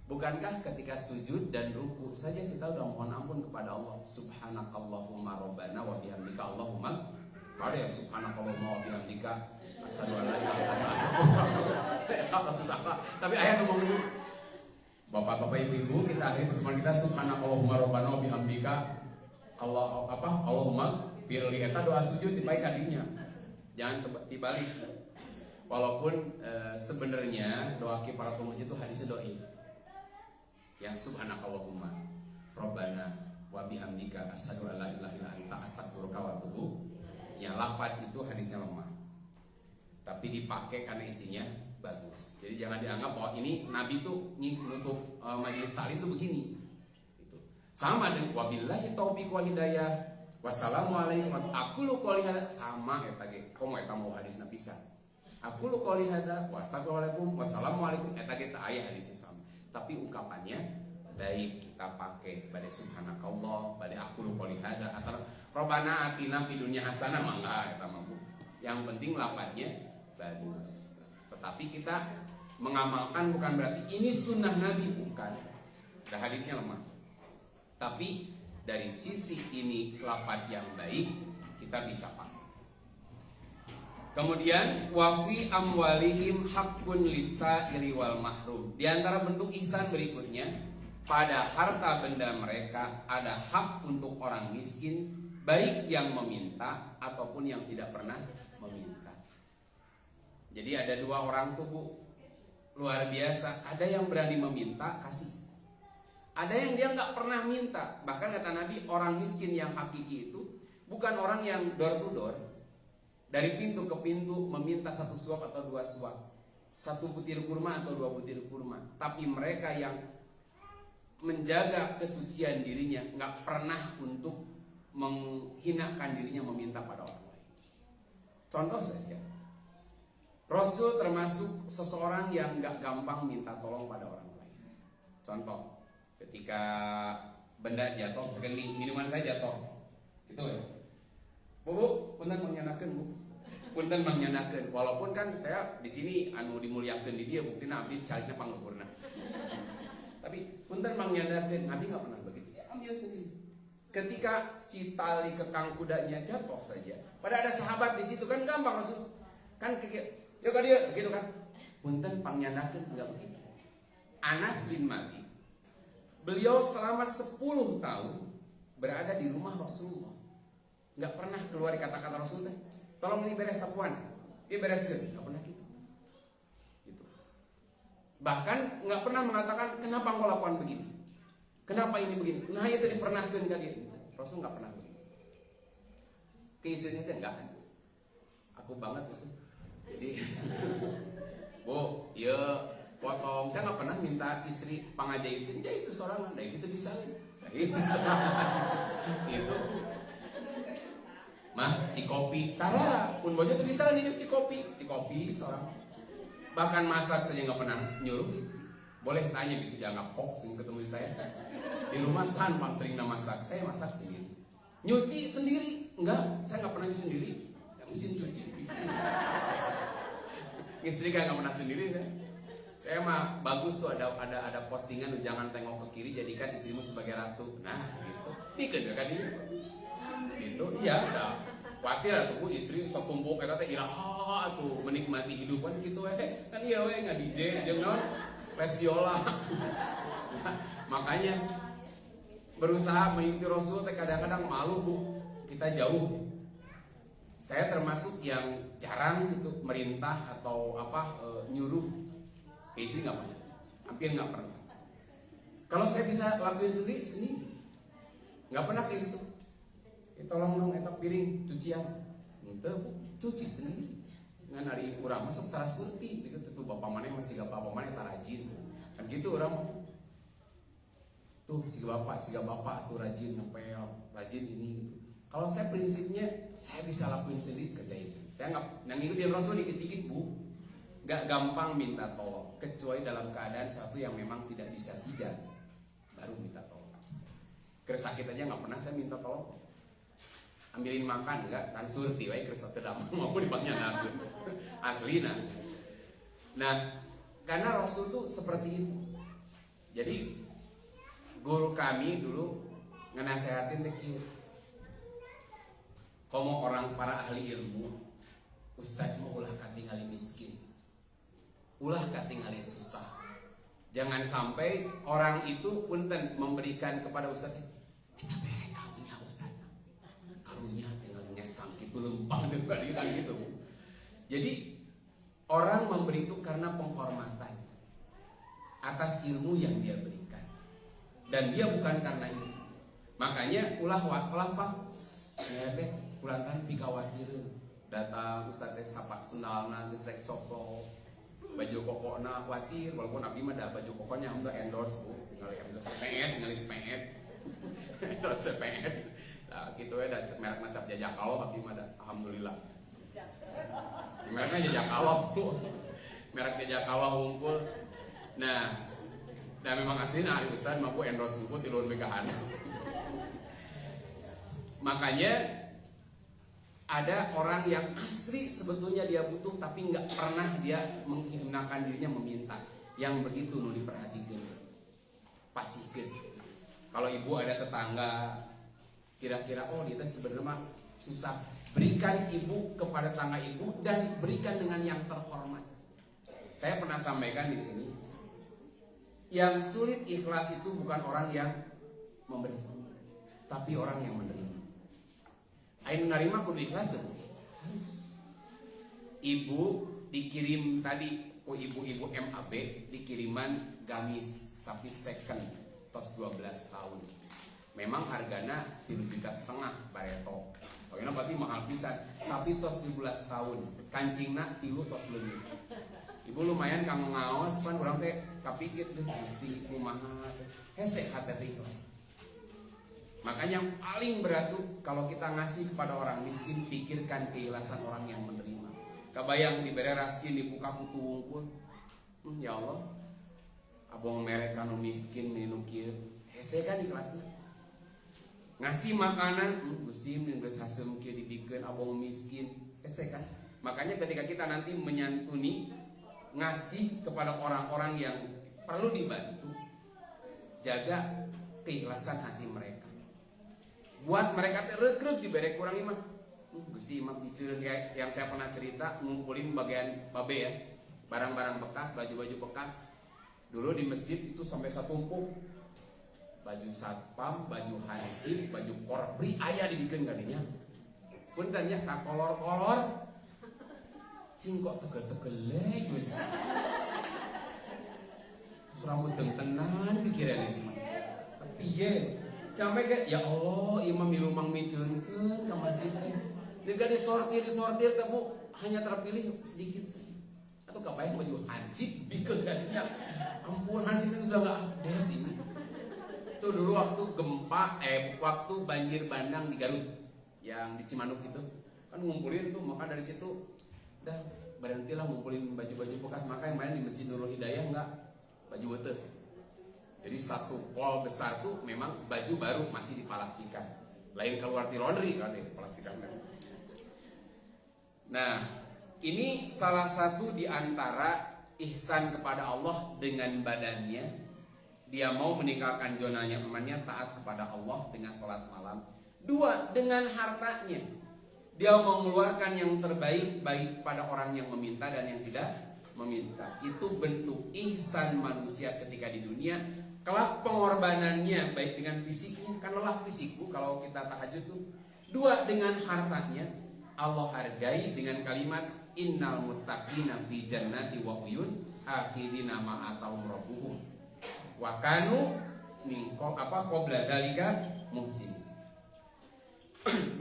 Bukankah ketika sujud dan ruku saja kita udah mohon ampun kepada Allah. Subhanakallahumma rabbana wa bihamdika Allahumma. Ada ya subhanakallahumma wa bihamdika asyhadu an la ilaha illa anta astaghfiruka. Salah. Tapi ayat ngomong dulu. Bapak-bapak ibu-ibu, kita akhir pertemuan kita subhanakallahumma rabbana wa bihamdika Allahumma birli eta doa sujud di baik kadinya. Jangan dibalik. Walaupun sebenarnya doa kifaratul masjid itu hadisnya dhaif. Yang subhanakallahumma rabbana wa bihamdika asyhadu an la ilaha illa anta astaghfiruka wa atubu. Ya lafaz itu hadisnya lemah. Tapi dipakai karena isinya bagus. Jadi jangan dianggap bahwa ini Nabi tuh nutup majelis taklim itu begini. Gitu. Sama dengan wabillahi taufiq wal hidayah. Wassalamualaikum. Aku lu qouli hada sama eta ge. Komo eta mau hadisna pisan. Aku lu qouli hada wassalamualaikum wassalamualaikum eta ge teh aya hadisnya sama. Tapi ungkapannya baik kita pakai pada subhanakallah, pada aku lu qouli hada atau robbana atina fid dunya hasanah mangga eta mah. Yang penting lafadznya bagus. Tetapi kita mengamalkan bukan berarti ini sunnah Nabi, bukan. Ada hadisnya lemah. Tapi dari sisi ini lafadz yang baik kita bisa pakai. Kemudian wafi amwalihim hakun lisaili wal mahrum. Di antara bentuk ihsan berikutnya, pada harta benda mereka ada hak untuk orang miskin, baik yang meminta ataupun yang tidak pernah meminta. Jadi ada dua orang tuh bu, luar biasa. Ada yang berani meminta, kasih. Ada yang dia nggak pernah minta. Bahkan kata Nabi, orang miskin yang hakiki itu bukan orang yang door to door, dari pintu ke pintu meminta satu suap atau dua suap, satu butir kurma atau dua butir kurma. Tapi mereka yang menjaga kesucian dirinya, nggak pernah untuk menghinakan dirinya meminta pada orang lain. Contoh saja, Rasul termasuk seseorang yang nggak gampang minta tolong pada orang lain. Contoh, ketika benda jatuh, misalkan minuman saya jatuh, gitu ya. Bu, punten menyenangkan bu. Punten menyenangkan. Walaupun kan saya di sini anu dimuliakan di dia, buktinya abdi caranya panggurna. Tapi punten menyenangkan, abdi nggak pernah begitu. Ya, ambil sendiri. Ketika si tali kekang kudanya jatuh saja, pada ada sahabat di situ kan gampang Rasul. Kan yuk kan dia gitu kan. Punten menyenangkan nggak begitu. Anas bin Malik, beliau selama 10 tahun berada di rumah Rasulullah. Nggak pernah keluar kata-kata Rasul teh, tolong ini beres sapuan, dia bereskan, nggak pernah gitu. Bahkan nggak pernah mengatakan kenapa engkau lakukan begini, kenapa ini begini. Nah itu dipernahkan kan dia. Rasul nggak pernah begini. Ke istrinya saya nggak kan, aku banget itu. Jadi bu, ya potong. Saya nggak pernah minta istri pangajahitin, jahit itu sorangan, dari situ bisa. Gitu. Mah Cikopi, tara, pun bojo tuh bisa nih Cikopi seorang. Bahkan masak saja nggak pernah nyuruh istri. Boleh tanya bisa dianggap hoax yang ketemu saya. Di rumah Pang sering masak, saya masak sendiri. Nyuci sendiri, enggak, saya nggak pernah nyuci sendiri. Ya, mesin cuci. Istri kan nggak pernah sendiri saya. Saya mah bagus tuh ada postingan jangan tengok ke kiri jadikan istrimu sebagai ratu. Nah gitu. Ini kan dia. Gitu. Iya udah. Khawatir atuh istri sok kumpul eta teh iraha atuh menikmati hidup kan gitu kan iya we nggak DJ jeung naon les biola. Makanya berusaha mengikuti Rasul teh kadang-kadang malu Bu. Kita jauh. Saya termasuk yang jarang gitu merintah atau nyuruh. Istri nggak pernah, hampir nggak pernah. Kalau saya bisa lakuin sendiri, nggak pernah ke situ. Tolong dong, eta piring cucian, cuci sendiri. Ngan hari urang masuk taras kurti, gitu tuh bapak mana masih gak bapak mana tarajin, kan gitu orang. Tuh si bapak tuh rajin ngepel, rajin ini gitu. Kalau saya prinsipnya saya bisa lakuin sendiri kerjain sendiri. Saya nggak ngikutin Rasul dikit-dikit Bu. Gak gampang minta tolong kecuali dalam keadaan satu yang memang tidak bisa baru minta tolong. Sakit aja nggak pernah saya minta tolong. Ambilin makan enggak kan surti wae keur satedam mau dipanggil aku asli nah karena Rasul tuh seperti itu. Jadi guru kami dulu ngenasehatin teh kieu. Komo orang para ahli ilmu ustaz mau ulah katingali miskin, ulah katingali susah. Jangan sampai orang itu punten memberikan kepada ustaz eta bere karunya ustaz. Karunya tinggal ngesang gitu lempang kan gitu. Jadi orang memberi itu karena penghormatan atas ilmu yang dia berikan. Dan dia bukan karena itu. Makanya ulah Pak. Ya teh kulantan pikawatireuh. Datang ustaz teh sapak sendalna geus rek coplok. Baju kokona khawatir walaupun abdi mah da baju kokonya untuk endorse Bu, tinggal endorse sepeet endorse sepeet. Nah, gitu ya da merek macam Jajakalo abdi mah da alhamdulillah. Mereknya Jajakalo Bu. Merek Jajakalo hungkul. Nah, dan memang aslinya hari ustaz mampu endorse buku tiluan bekahan. Makanya ada orang yang asli sebetulnya dia butuh tapi nggak pernah dia menghinakan dirinya meminta. Yang begitu nu diperhatikan. Pasikeun. Kalau ibu ada tetangga kira-kira dia sebenarnya susah, berikan ibu kepada tetangga ibu dan berikan dengan yang terhormat. Saya pernah sampaikan di sini. Yang sulit ikhlas itu bukan orang yang memberi, tapi orang yang menerima. Ayo menerima kudu ikhlas tuh. Ibu dikirim tadi ibu-ibu MAB dikiriman gamis tapi second tos 12 tahun. Memang hargana 3,5 juta bareto. Pokoknya berarti mahal pisan, tapi tos 17 tahun. Kancingna 3 tos lebih. Ibu lumayan kang ngaos pan urang teh kapikir deh Gusti kumaha. Hese hate teh ikhlas. Makanya yang paling berat tuh kalau kita ngasih kepada orang miskin, pikirkan keikhlasan orang yang menerima. Kabayang dibere raskin dibuka kutu wungkul. Ya Allah, abong merek kanu miskin minum kieu. Hese kan ikhlasna. Ngasih makanan, Gusti geus hasem kieu dibikeun abong miskin. Hese kan. Makanya ketika kita nanti menyantuni ngasih kepada orang-orang yang perlu dibantu, jaga keikhlasan hati mereka. Buat mereka terus diberi kurang imah. Gusti imah bicara yang saya pernah cerita ngumpulin bagian babe ya, barang-barang bekas, baju-baju bekas. Dulu di masjid itu sampai satumpuk. Baju satpam, baju hansip, baju korpri aya dibikin gadinya. Punten nya ka kolor-kolor. Cingkok tegel-tegel geus. Rambut tenan pikirannya sih. Tapi ye sampai ke ya Allah imam milumang miceunkeun ka masjid teh. Dega disortir teh Bu, hanya terpilih sedikit saja. Atau kabayang baju hansip bikeun tadinya. Ampun hansip itu sudah enggak update ini. Itu dulu waktu gempa waktu banjir bandang di Garut. yang di Cimanuk itu kan ngumpulin tuh, maka dari situ udah berhentilah ngumpulin baju-baju bekas. Maka yang main di Masjid Nurul Hidayah enggak baju beuteut. Jadi satu pol besar tuh memang baju baru masih diplastikan. Lain keluar di laundry kan diplastikan. Nah, ini salah satu di antara ihsan kepada Allah dengan badannya. Dia mau meninggalkan zona nyamannya, taat kepada Allah dengan sholat malam. 2, dengan hartanya. Dia mengeluarkan yang terbaik baik pada orang yang meminta dan yang tidak meminta. Itu bentuk ihsan manusia ketika di dunia. Kelak pengorbanannya baik dengan fisiknya, kan lelah fisikku kalau kita tahajud tuh. 2, dengan hartanya. Allah hargai dengan kalimat innal muttaqina fi jannati wa uyun akhirina ma atau rabbuhum wa kanu min qabla dzalika muhsin. 2,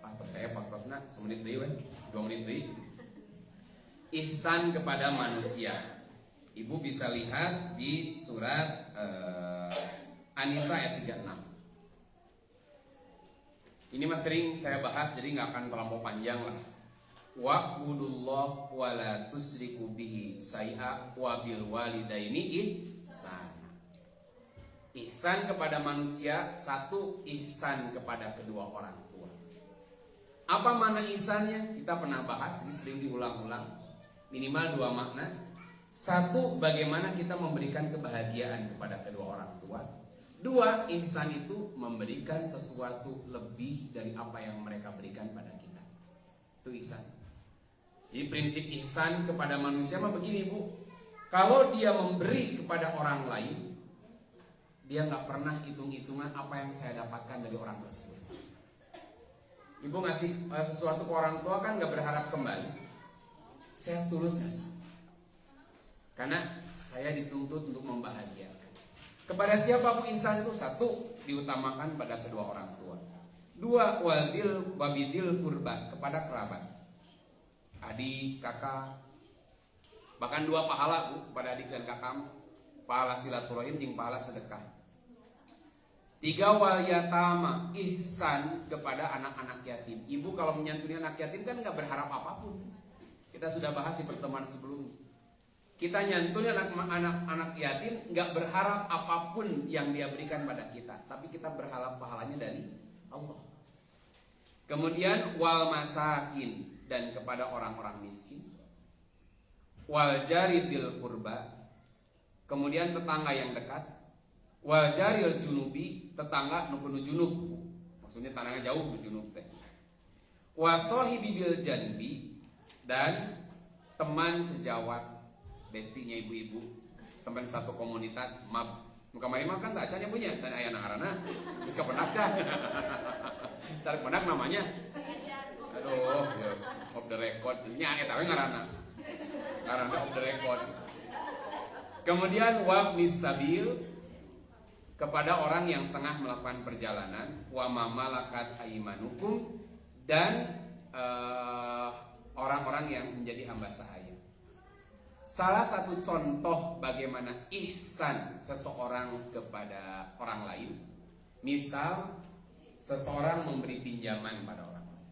faktor saya faktosna semenit deui we, 2 menit deui. Ihsan kepada manusia. Ibu bisa lihat di surat An-Nisa ayat 36. Ini mas sering saya bahas jadi nggak akan terlampau panjang lah. Wa'budullah wa la tusriku bihi syai'a wa bil walidaini ihsan. Ihsan kepada manusia, 1, ihsan kepada kedua orang tua. Apa makna ihsannya? Kita pernah bahas, ini sering diulang-ulang. Minimal 2 makna. 1, bagaimana kita memberikan kebahagiaan kepada kedua orang tua. 2, ihsan itu memberikan sesuatu lebih dari apa yang mereka berikan pada kita. Itu ihsan. Jadi prinsip ihsan kepada manusia mah begini Bu. Kalau dia memberi kepada orang lain, dia gak pernah hitung-hitungan apa yang saya dapatkan dari orang tersebut. Ibu ngasih sesuatu ke orang tua kan gak berharap kembali. Saya tulus ngasih. Karena saya dituntut untuk membahagiakan. Kepada siapa pun ihsan itu? 1, diutamakan pada kedua orang tua. 2, wabidil kurba, kepada kerabat, adik, kakak. Bahkan 2 pahala Bu, kepada adik dan kakak. Pahala silaturahim dan pahala sedekah. 3, wal yatama, ihsan kepada anak-anak yatim. Ibu kalau menyantuni anak yatim kan gak berharap apapun. Kita sudah bahas di pertemuan sebelumnya. Kita nyantuni anak-anak yatim gak berharap apapun yang dia berikan pada kita, tapi kita berharap pahalanya dari Allah. Kemudian wal masakin, dan kepada orang-orang miskin. Wal jaridil kurba, kemudian tetangga yang dekat. Wal jaril junubi, tetangga nukunu junub, maksudnya tetangga jauh junub teh. Wasohibi bil janbi, dan teman sejawat, bestinya ibu-ibu, teman satu komunitas. Mab muka mari makan tak acanya punya can aya narana geus kapenak can cari penak namanya, aduh ya, off the record nya eta we ngaranna off the record. Kemudian wabnis sabil, kepada orang yang tengah melakukan perjalanan. Wa mamalakat aimanukum, dan orang-orang yang menjadi hamba sahaya. Salah satu contoh bagaimana ihsan seseorang kepada orang lain, misal seseorang memberi pinjaman pada orang lain.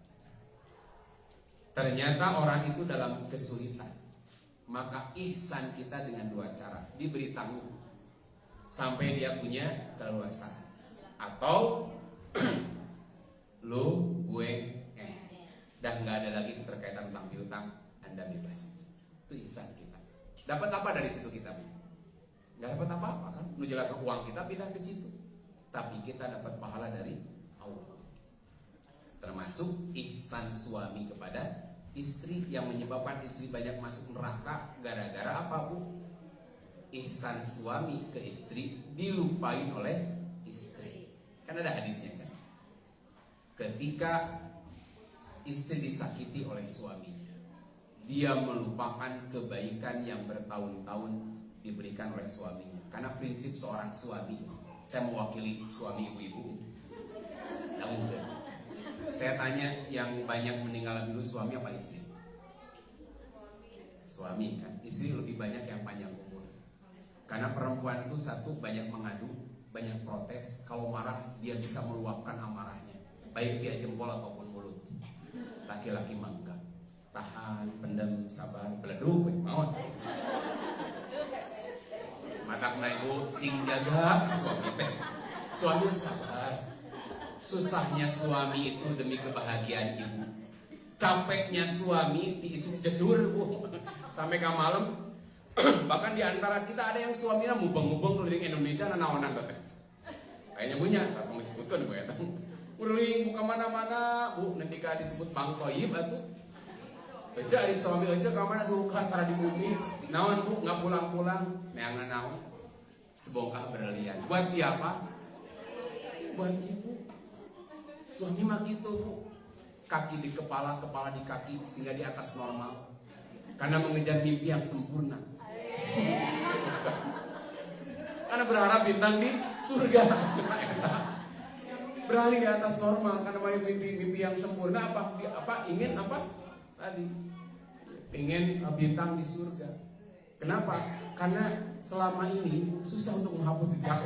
Ternyata orang itu dalam kesulitan, maka ihsan kita dengan 2 cara. Diberi tanggung sampai dia punya keleluasaan, atau lu gue dah nggak ada lagi keterkaitan tentang piutang, Anda bebas. Itu ihsan kita. Dapat apa dari situ kita? Nggak dapat apa-apa kan? Menjelaskan uang kita pindah ke situ, tapi kita dapat pahala dari Allah. Termasuk ihsan suami kepada istri, yang menyebabkan istri banyak masuk neraka gara-gara apa Bu? Ihsan suami ke istri dilupain oleh istri. Kan ada hadisnya kan? Ketika istri disakiti oleh suami, dia melupakan kebaikan yang bertahun-tahun diberikan oleh suaminya. Karena prinsip seorang suami, saya mewakili suami ibu-ibu. Namun, saya tanya, yang banyak meninggal dulu suami apa istri? Suami kan. Istri lebih banyak yang panjang umur. Karena perempuan itu 1, banyak mengadu, banyak protes. Kalau marah dia bisa meluapkan amarahnya. baik dia jempol ataupun mulut. Laki-laki mah enggak, tahan, pendem, sabar, beleduk, mau. Matakna ibu sing jaga suami teh. Suami sabar. Susahnya suami itu demi kebahagiaan ibu. Capeknya suami diisuk jedur bu. Sampai ke malam. Bahkan di antara kita ada yang suaminya mubeng-mubeng keliling Indonesia nanaonan teh. Kayaknya punya, tak mau disebutkan bu ya. Keliling buka mana-mana bu. Nanti kan disebut Bang Toyib atuh. Eca di suami eca ke mana tuh antara di bumi. Naon bu nggak pulang-pulang. Neangan naon. Sebongkah berlian. Buat siapa? Buat ibu. Suami mah gitu bu. Kaki di kepala, kepala di kaki, sehingga di atas normal. Karena mengejar mimpi yang sempurna. Karena berharap bintang di surga. Beralih di atas normal karena mau mimpi yang sempurna ingin apa tadi ingin bintang di surga. Kenapa? Karena selama ini susah untuk menghapus jejak.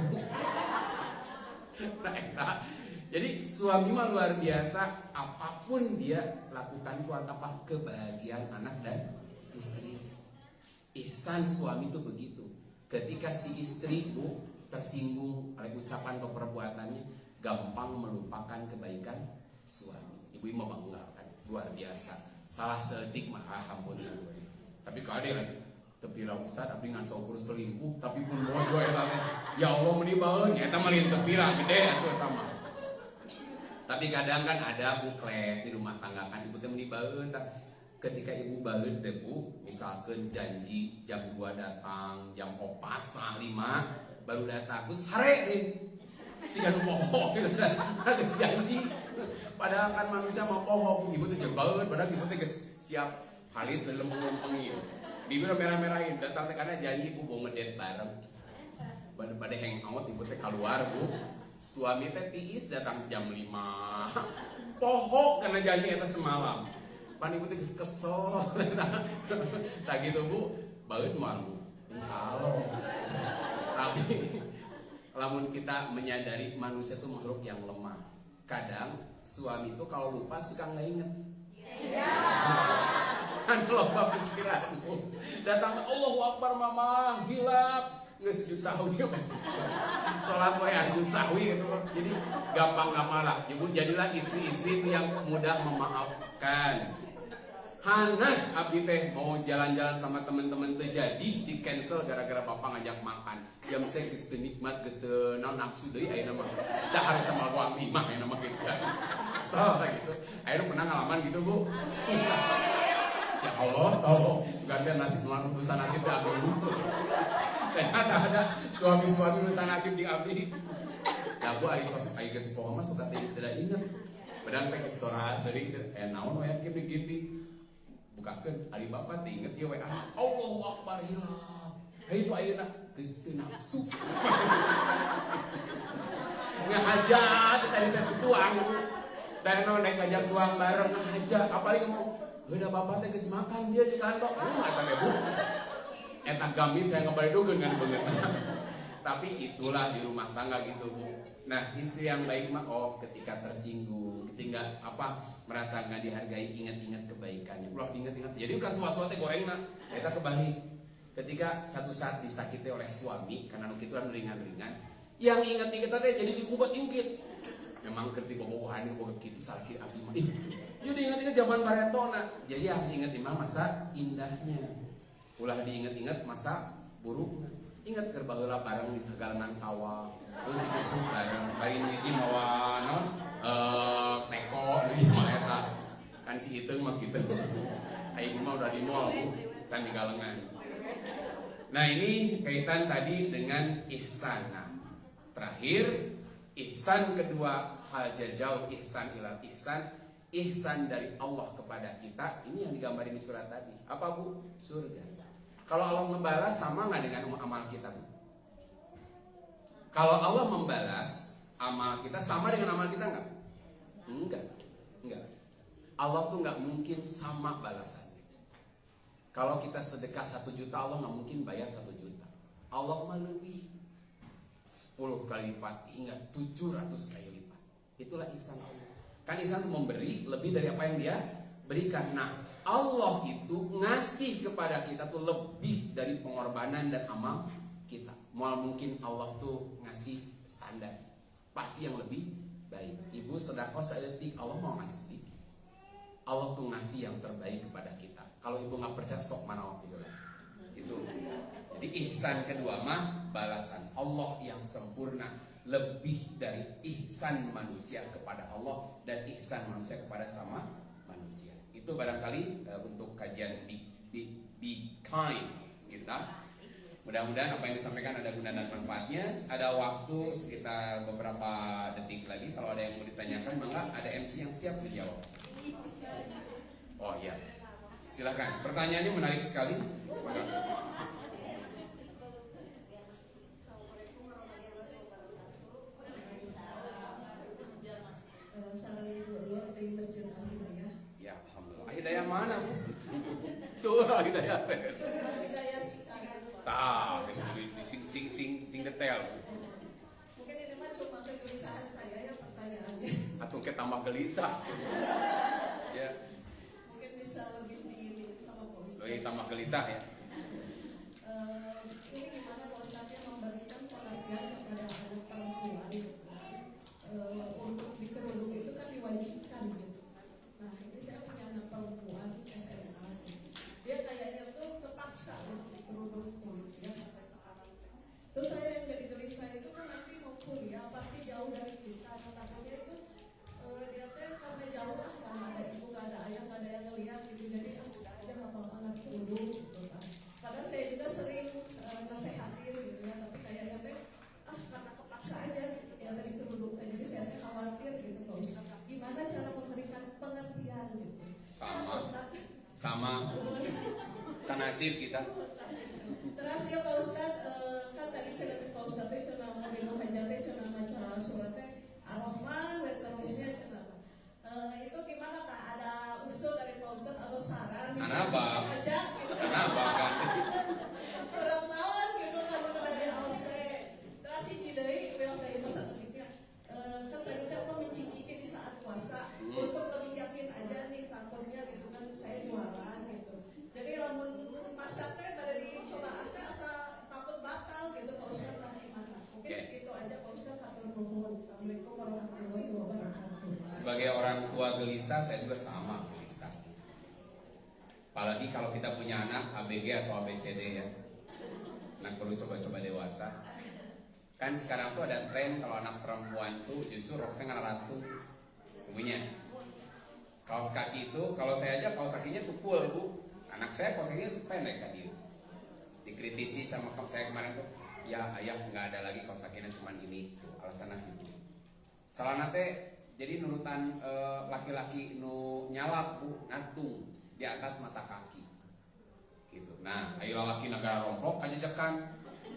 Jadi suami mah luar biasa, apapun dia lakukan buat apa kebahagiaan anak dan istri. Ihsan suami itu begitu. Ketika si istri bu tersinggung oleh ucapan atau perbuatannya, gampang melupakan kebaikan suami. Ibu mau banggakan, luar biasa. Salah seetik mah alhamdulillah. Tapi kadang tepira ustad abdi ngan saukur selingkuh tapi pun bojo eta teh. Ya Allah meuni baeun eta mah lain tepira gede atuh eta mah. Tapi kadang kan ada bu kles di rumah tangga kan ibu teh meuni baeun tah. Ketika ibu baeun teh bu, misalkan janji jam 2 datang, jam 4 setengah 5 baru datang, terus hare nih. Siga nu poho gitu kan. Ada janji. Padahal kan manusia mah poho, ibu teh jeung baeun, padahal ibu teh geus siap halis dan lempeng-lempeng ieu. Bibir merah-merahin, datang teh karena janji ibu mau ngedate bareng. Pada hangout ibu teh keluar bu. Suami teh tiis datang jam 5. Poho karena janji eta semalam. Pan ibu teh kesel. Tak gitu bu, baeun malu. Insyaallah. Tapi lamun kita menyadari manusia itu makhluk yang lemah. Kadang suami itu kalau lupa suka nggak inget. Kan lupa pikiranmu. Datang Allahu Akbar mama hilap. Nggak sujud sahwi. Sholat wae sujud sahwi gitu. Jadi gampang ngamalah. Ibu jadilah istri-istri itu yang mudah memaafkan. Hanas abdi teh mau jalan-jalan sama teman-teman teh jadi di cancel gara-gara bapak ngajak makan. Jam saya geus teu nikmat geus teu nafsu deui ayeuna mah. Dahar sama uang 5 ayeuna mah gitu. Kesel gitu. Ayeuna pernah ngalaman gitu, Bu. Ya Allah, tolong juga ada nasib urusan nasib di abdi. Ternyata ada suami-suami urusan nasib di abdi. Ya Bu ari tos aya geus poho mah suka tidak inget. Padahal teh geus sora sering naon we kieu bukakeun ari bapak teh inget ieu WA Allahu Akbar hilap. Hei itu ayeuna geus teu nafsu. Ngahajat tadi teh tuang. Dan naik ngajak tuang bareng ngahajat apalagi mau beda bapak teh geus makan dia di kantor. Eta teh Bu. Eta gamis saya ngebaledogeun kan beungeut. Tapi itulah di rumah tangga gitu Bu. Nah istri yang baik mah ketika tersinggung, ketika merasa nggak dihargai, ingat-ingat kebaikannya. Ulah diingat-ingat. Jadi kan suatu-suatu goreng nah, kita kebalik. Ketika satu saat disakiti oleh suami karena kita kan ringan-ringan, yang ingat-ingat tadi jadi dikubat ingkit. Memang ketika bobohan itu bobohan gitu sakit abdi mah. Jadi ingat-ingat zaman baretona. Jadi harus ingat masa indahnya. Ulah diingat-ingat masa buruknya. Ingat kerbaheula bareng di galengan sawah. Terus dikusuk bareng. Bari hiji mawa naon? Teko di mah eta. Kan si Iteung mah kitu. Aing mah udah di mall, kan di galengan. Nah, ini kaitan tadi dengan ihsan. Nah, terakhir ihsan kedua hal jauh ihsan ilal ihsan. Ihsan dari Allah kepada kita. Ini yang digambarin di surat tadi. Apa Bu? Surga. Kalau Allah membalas sama nggak dengan amal kita? Kalau Allah membalas amal kita sama dengan amal kita nggak? Enggak. Allah tuh nggak mungkin sama balasannya. Kalau kita sedekah 1 juta, Allah nggak mungkin bayar 1 juta. Allah mah lebih 10 kali lipat hingga 700 kali lipat. Itulah ihsan Allah. Kan ihsan memberi lebih dari apa yang dia berikan. Nah, Allah itu ngasih kepada kita tuh lebih dari pengorbanan dan amal kita. Mual mungkin Allah tuh ngasih standar, pasti yang lebih baik. Ibu sedekah seetik, Allah mau ngasih sedikit. Allah tuh ngasih yang terbaik kepada kita. Kalau ibu nggak percaya, sok mana waktu itu. Jadi ihsan kedua mah balasan Allah yang sempurna, lebih dari ihsan manusia kepada Allah dan ihsan manusia kepada sama manusia. Itu barangkali untuk kajian be kind kita. Mudah-mudahan apa yang disampaikan ada guna dan manfaatnya. Ada waktu sekitar beberapa detik lagi. Kalau ada yang mau ditanyakan, maka ada MC yang siap menjawab. Oh iya, silakan. Pertanyaannya menarik sekali. Ya, alhamdulillah. Hidayah mana? Surah hidayah. Tah, sing detail. Mungkin ini mah cuma kegelisahan saya ya pertanyaannya. Atau kita tambah gelisah. Ya. Mungkin bisa lebih di sama Pak Ustadz. Lebih tambah gelisah ya. Ini gimana Pak Ustadz memberikan pengertian kepada anak perempuan untuk dikerudung itu kan diwajibkan gitu. Nah ini saya punya anak perempuan SMA. Dia kayaknya tuh terpaksa untuk dikerudung tuh ya sampai sekarang. Terus saya yang jadi gelisah itu kan nanti mau kuliah pasti jauh dari kita. Nah, takutnya itu dia tuh karena jauh karena ada ibu nggak ada ayah nggak ada yang ngeliat gitu, jadi udah aja nggak apa-apa nggak kerudung gitu kan. Padahal saya juga sering nasehatin gitu ya, tapi kayaknya teh karena kepaksa aja dia tadi kerudung teh, jadi saya teh khawatir gitu Pak Ustadz. Gimana cara memberikan pengertian gitu? Sama sanasib kita. Terus ya Pak Ustadz, kan tadi cerita Pak Ustadz teh cenah mau hajat teh cenah maca surat teh Ar-Rahman dan terusnya cenah. Itu gimana tak ada usul dari Pak Ustadz atau saran Kenapa? Hajat gitu. Kenapa kan? Surat naon gitu kan pada di aus teh. Terus si deui real teh masa gitu ya. Kan tadi teh apa mencicipi di saat puasa untuk lebih yakin aja nih, takutnya gitu kan saya jualan gitu. Jadi lamun masak teh pada dicobaan teh asa takut batal gitu Pak Ustadz, lah gimana? Mungkin segitu aja Pak Ustadz, hatur nuhun. Assalamualaikum warahmatullahi wabarakatuh. Sebagai orang tua gelisah, saya juga sama gelisah. Apalagi kalau kita punya anak ABG atau ABCD ya, anak perlu coba-coba dewasa. Kan sekarang tuh ada tren kalau anak perempuan tuh justru roknya nggak ratu punya. Kaos kaki itu, kalau saya aja kaos kakinya tuh full bu. Anak saya kaos kakinya pendek kan dia. Dikritisi sama saya kemarin tuh, ya ayah nggak ada lagi kaos kakinya cuma ini. Tuh alasannya gitu. Celana teh jadi nurutan laki-laki nu nyalap bu, ngatung di atas mata kaki gitu. Nah ayo laki negara romplok kajejekan,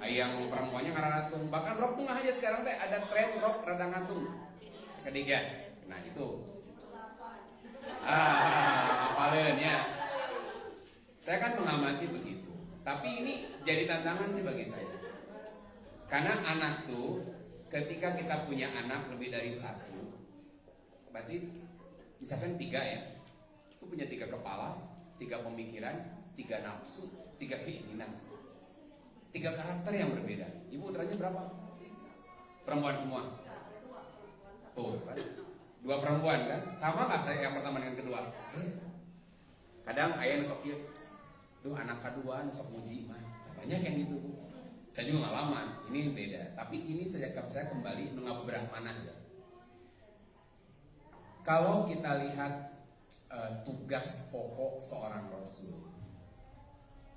ayo yang perempuannya ngaratung. Bahkan rok tengah aja sekarang teh ada tren rok rada ngatung sekediga. Nah itu apalin ya. Saya kan mengamati begitu. Tapi ini jadi tantangan sih bagi saya. Karena anak tuh ketika kita punya anak lebih dari satu, berarti misalkan 3 ya, itu punya 3 kepala, 3 pemikiran, 3 nafsu, 3 keinginan, 3 karakter yang berbeda. Ibu putranya berapa? Perempuan semua. Tuh kan, 2 perempuan kan, sama nggak saya yang pertama dengan kedua? Kadang ayah nusok ya, duh anak kedua nusok muji mah, banyak yang gitu. Saya juga ngalaman, ini beda. Tapi ini sejak saya kembali mengabrah mana ya. Kalau kita lihat tugas pokok seorang Rasul,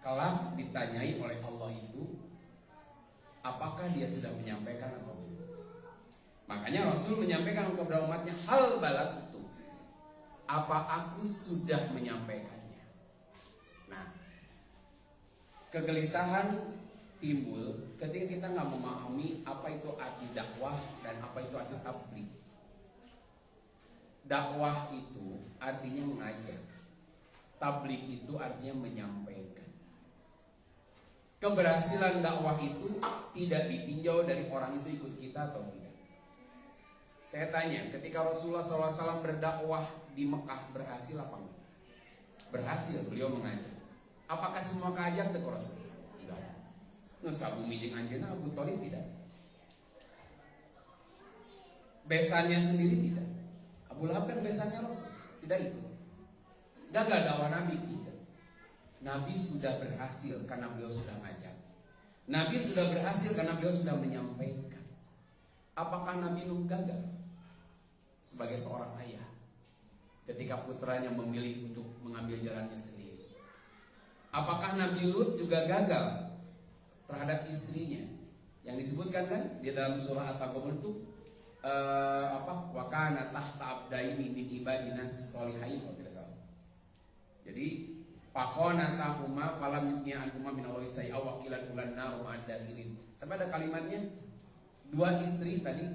kelak ditanyai oleh Allah itu, apakah dia sudah menyampaikan atau belum? Makanya Rasul menyampaikan kepada umatnya, hal balak itu, apa aku sudah menyampaikannya? Nah, kegelisahan timbul ketika kita nggak memahami apa itu arti dakwah dan apa itu arti tabligh. Dakwah itu artinya mengajak, tabligh itu artinya menyampaikan. Keberhasilan dakwah itu tidak ditinjau dari orang itu ikut kita atau tidak. Saya tanya, ketika Rasulullah SAW berdakwah di Mekah berhasil apa enggak? Berhasil, beliau mengajak. Apakah semua keajak ke Rasul? Enggak. Nusa bumi jeung anjeunna Abu Thalib tidak. Besannya sendiri tidak. Abu Lahab kan besannya Rasul, tidak itu. Gagal dakwah Nabi tidak. Nabi sudah berhasil karena beliau sudah ngajak. Nabi sudah berhasil karena beliau sudah menyampaikan. Apakah Nabi Nuh gagal? Sebagai seorang ayah, ketika putranya memilih untuk mengambil jalannya sendiri. Apakah Nabi Lut juga gagal terhadap istrinya? Yang disebutkan kan di dalam surah At-Taghabun itu wa kana tahta abdaini min ibadina sholihain kalau tidak salah. Jadi fakhona tahuma falam yughniya anhuma min Allahi shay'a wa qila dulan nar ma'adakirin. Sampai ada kalimatnya, dua istri tadi,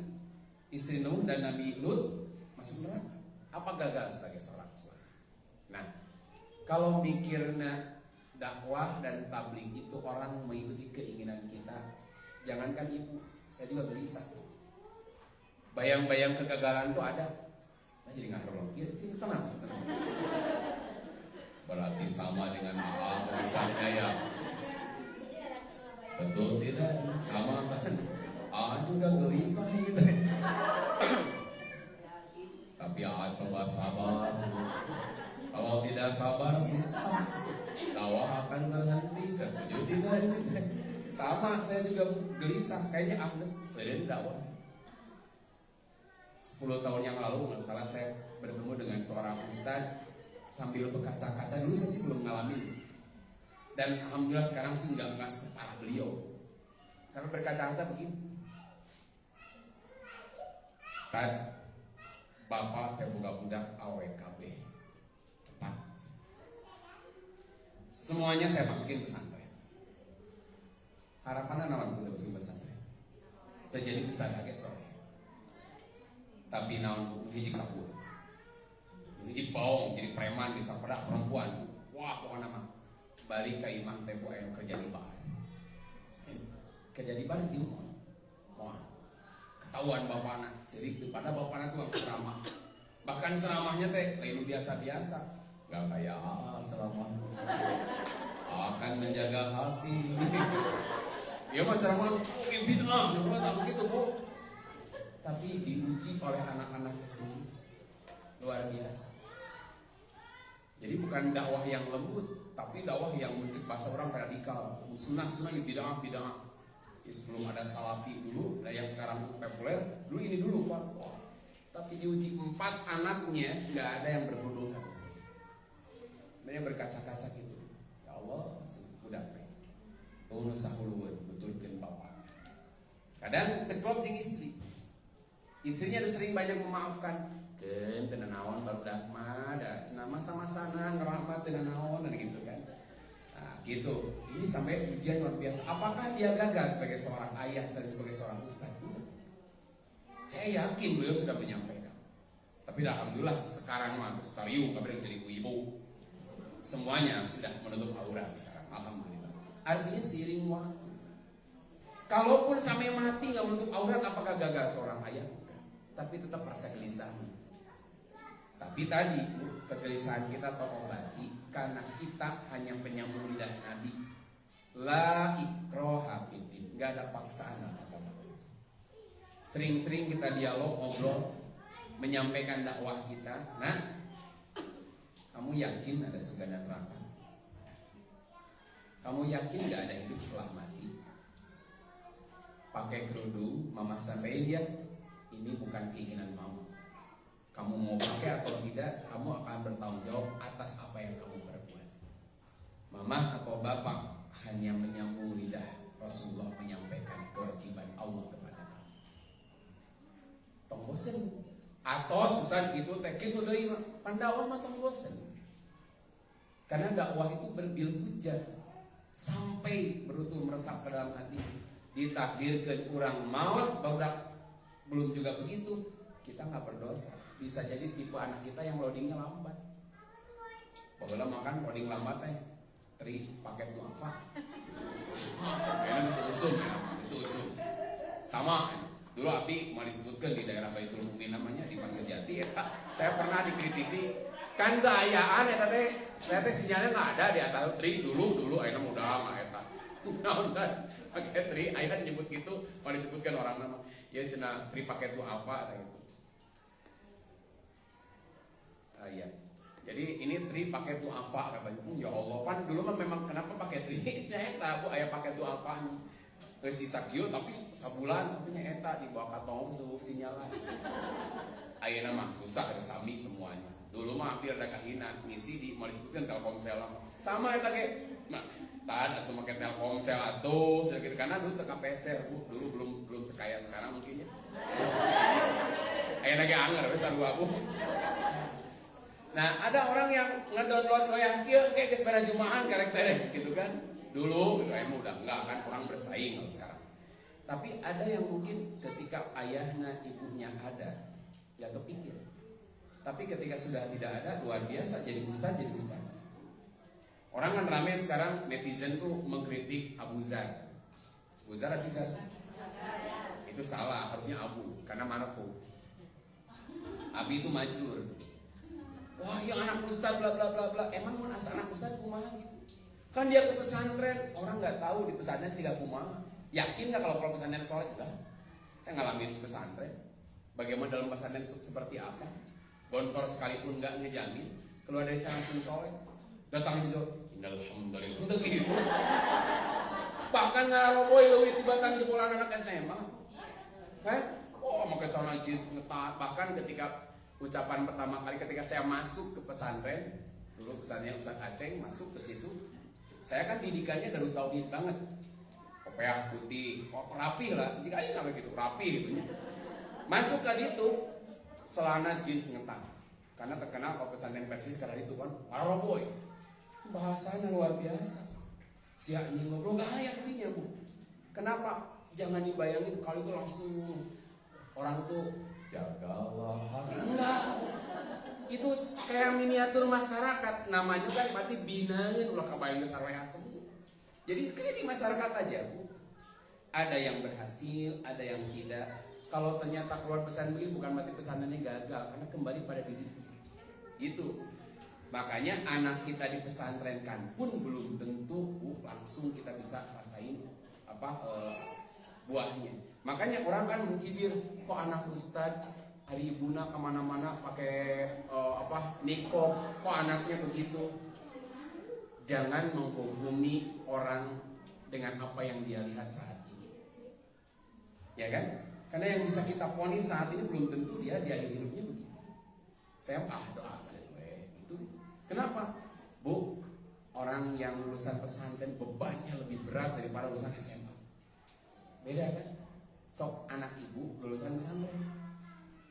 istri Nuh dan Nabi Lut masuk neraka. Apa gagal sebagai seorang suami? Nah, kalau mikirnya dakwah dan tabligh itu orang mengikuti keinginan kita, jangankan ibu, saya juga gelisah. Bayang-bayang kegagalan itu ada. Nah, jadi ngaruh sini tenang. Berarti sama dengan apa misalnya ya? Betul tidak? Sama kan? Juga gelisah gitu. Tapi coba sabar. Kalau tidak sabar susah. Dakwah akan berhenti. Setuju tidak ini? Sama, saya juga gelisah. Kayaknya Agnes beren dakwah. 10 tahun yang lalu, nggak salah, saya bertemu dengan seorang ustadz sambil berkaca-kaca. Dulu saya sih belum ngalamin. Dan alhamdulillah sekarang sih nggak separah beliau. Sampai berkaca-kaca begini. Tad, bapak teh budak-budak AWKB 4. Semuanya saya masukin pesantren. Harapannya naon untuk masukin pesantren? Terjadi ustadz lagi sore. Tapi naon hiji kabur. Hiji baong jadi preman bisa pada perempuan. Wah, pokoknya mah balik ke imah teh anu kerja di bar. Kerja di bar di umur. Wah, ketahuan bapakna. Jadi pada bapakna tuh ceramah. Bahkan ceramahnya teh lain biasa-biasa. Gak kayak ceramah. Akan menjaga hati. Ya mah ceramah bid'ah, cuma tak begitu, Bu. Tapi diuji oleh anak-anaknya sendiri. Luar biasa. Jadi bukan dakwah yang lembut, tapi dakwah yang mencegah seorang radikal. Sunnah-sunnah yang bid'ah. Ya, sebelum ada salafi dulu, ada yang sekarang populer, dulu ini dulu Pak. Wah, tapi diuji 4 anaknya, nggak ada yang berkerudung satu. Mereka berkaca-kaca gitu. Ya Allah, budak teh. Bonus sahuluan, betulkeun bapak. Kadang teklop jeung istri. Istrinya udah sering banyak memaafkan. Keun teu naon barudak mah, da cenah mah sama-sama ngerahmat teu naon gitu kan. Nah, gitu. Ini sampai ujian luar biasa. Apakah dia gagal sebagai seorang ayah dan sebagai seorang ustaz? Saya yakin beliau sudah menyampaikan. Tapi alhamdulillah sekarang mah stariu kabeh jadi ibu. Semuanya sudah menutup aurat sekarang. Alhamdulillah. Artinya seiring waktu. Kalaupun sampai mati nggak menutup aurat, apakah gagal seorang ayah? Tapi tetap rasa gelisah. Tapi tadi kegelisahan kita terobati karena kita hanya penyambung lidah Nabi. La ikroha fiddin, nggak ada paksaan dalam agama. Sering-sering kita dialog, ngobrol, menyampaikan dakwah kita. Nah, kamu yakin ada surga dan neraka? Kamu yakin nggak ada hidup setelah mati? Pakai kerudung, mama sampaikan dia. Ini bukan keinginan mama. Kamu mau pakai atau tidak, kamu akan bertanggung jawab atas apa yang kamu perbuat. Mama atau bapak hanya menyambung lidah. Rasulullah menyampaikan kewajiban Allah kepada kamu. Tong bosen. Atos Ustaz gitu teh kitu deui pandawa mah tong bosen. Karena dakwah itu berbil hujah sampai berutul meresap ke dalam hati. Ditakdirkeun urang maut barudak belum juga begitu, kita nggak berdosa. Bisa jadi tipe anak kita yang loadingnya lambat. Baheula makan loading lambat teh, tri paket nu apa? Kayaknya mesti usum ya, mesti usum. Sama, Dulu Abi mau disebutkan di daerah Baitul Mumin namanya di Pasir Jati ya, saya pernah dikritisi kan gayaan ya tadi, saya teh sinyalnya nggak ada di atas tri dulu akhirnya mudah mah eta. Nah, pakai tri akhirnya disebut gitu, mau disebutkan orang nama ya cina tri pakai itu apa gitu. Iya. Jadi ini tri pakai itu apa katanya. Ya Allah, pan dulu mah memang kenapa pakai tri? Nah eta Bu aya pakai itu apa? Sisa kieu tapi sabulan tapi nya eta dibawa ka tong suruh sinyalan. Ayeuna mah susah ada sami semuanya. Dulu mah hampir ada kahinan ngisi di mau disebutkan Telkomsel sama eta ge. Nah, tan atuh make Telkomsel atuh gitu karena dulu teka peser Bu, dulu belum sekaya sekarang mungkin ya. Ayeuna ge anger we sarua Bu. Nah, ada orang yang ngedownload goyah kieu kayak geus beres jumahan karek beres gitu kan. Dulu gitu, emang udah enggak kan orang bersaing kalau sekarang. Tapi ada yang mungkin ketika ayahnya ibunya ada, ya kepikir. Tapi ketika sudah tidak ada, luar biasa jadi ustaz. Orang kan ramai sekarang netizen tuh mengkritik Abu Zar. Abu Zar Abi Zar? Itu salah, harusnya Abu karena marfu. Abi itu majrur. Wah, yang anak ustaz bla bla bla bla. Emang mun asa anak ustaz kumaha gitu? Kan dia ke pesantren, orang nggak tahu di pesantren sih gak kumaha. Yakin nggak kalau pesantren soleh? Enggak. Saya ngalamin pesantren. Bagaimana dalam pesantren seperti apa? Gontor sekalipun nggak ngejamin. Keluar dari sana langsung soleh. Datang di sana, innalhamdulillah. Untuk gitu. Bahkan ngaroboy leuwih tibatan jebolan anak SMA. Kan? Oh, make celana jeans ngetat. Bahkan ketika ucapan pertama kali ketika saya masuk ke pesantren, dulu pesantrennya Ustaz Aceng masuk ke situ. Saya kan didikannya dari tauhid banget, kopiah putih, rapi lah, jika aja namanya gitu, rapi gitu nya. Masuk ke itu, celana jeans ngetat, karena terkenal kalau pesantren Persis karena itu kan, waroboy, bahasanya luar biasa. Si anjing ngobrol gak ayak dinya Bu. Kenapa? Jangan dibayangin kalau itu langsung orang tuh jagalah hati, enggak. Itu kayak miniatur masyarakat, namanya kan berarti binaeun ulah kabayang geus sareha semua. Jadi kayak di masyarakat aja Bu. Ada yang berhasil, ada yang tidak. Kalau ternyata keluar pesan begini bukan berarti pesanannya gagal, karena kembali pada diri. Gitu. Makanya anak kita di pesantren kan pun belum tentu langsung kita bisa rasain buahnya. Makanya orang kan mencibir kok anak ustad hari ibuna kemana-mana pakai nikob, kok anaknya begitu. Jangan menghukumi orang dengan apa yang dia lihat saat ini, ya kan? Karena yang bisa kita ponis saat ini belum tentu dia di akhir hidupnya begitu. Saya doakan, gitu. Kenapa, Bu? Orang yang lulusan pesantren bebannya lebih berat daripada lulusan SMA. Beda kan? Sok anak ibu lulusan pesantren,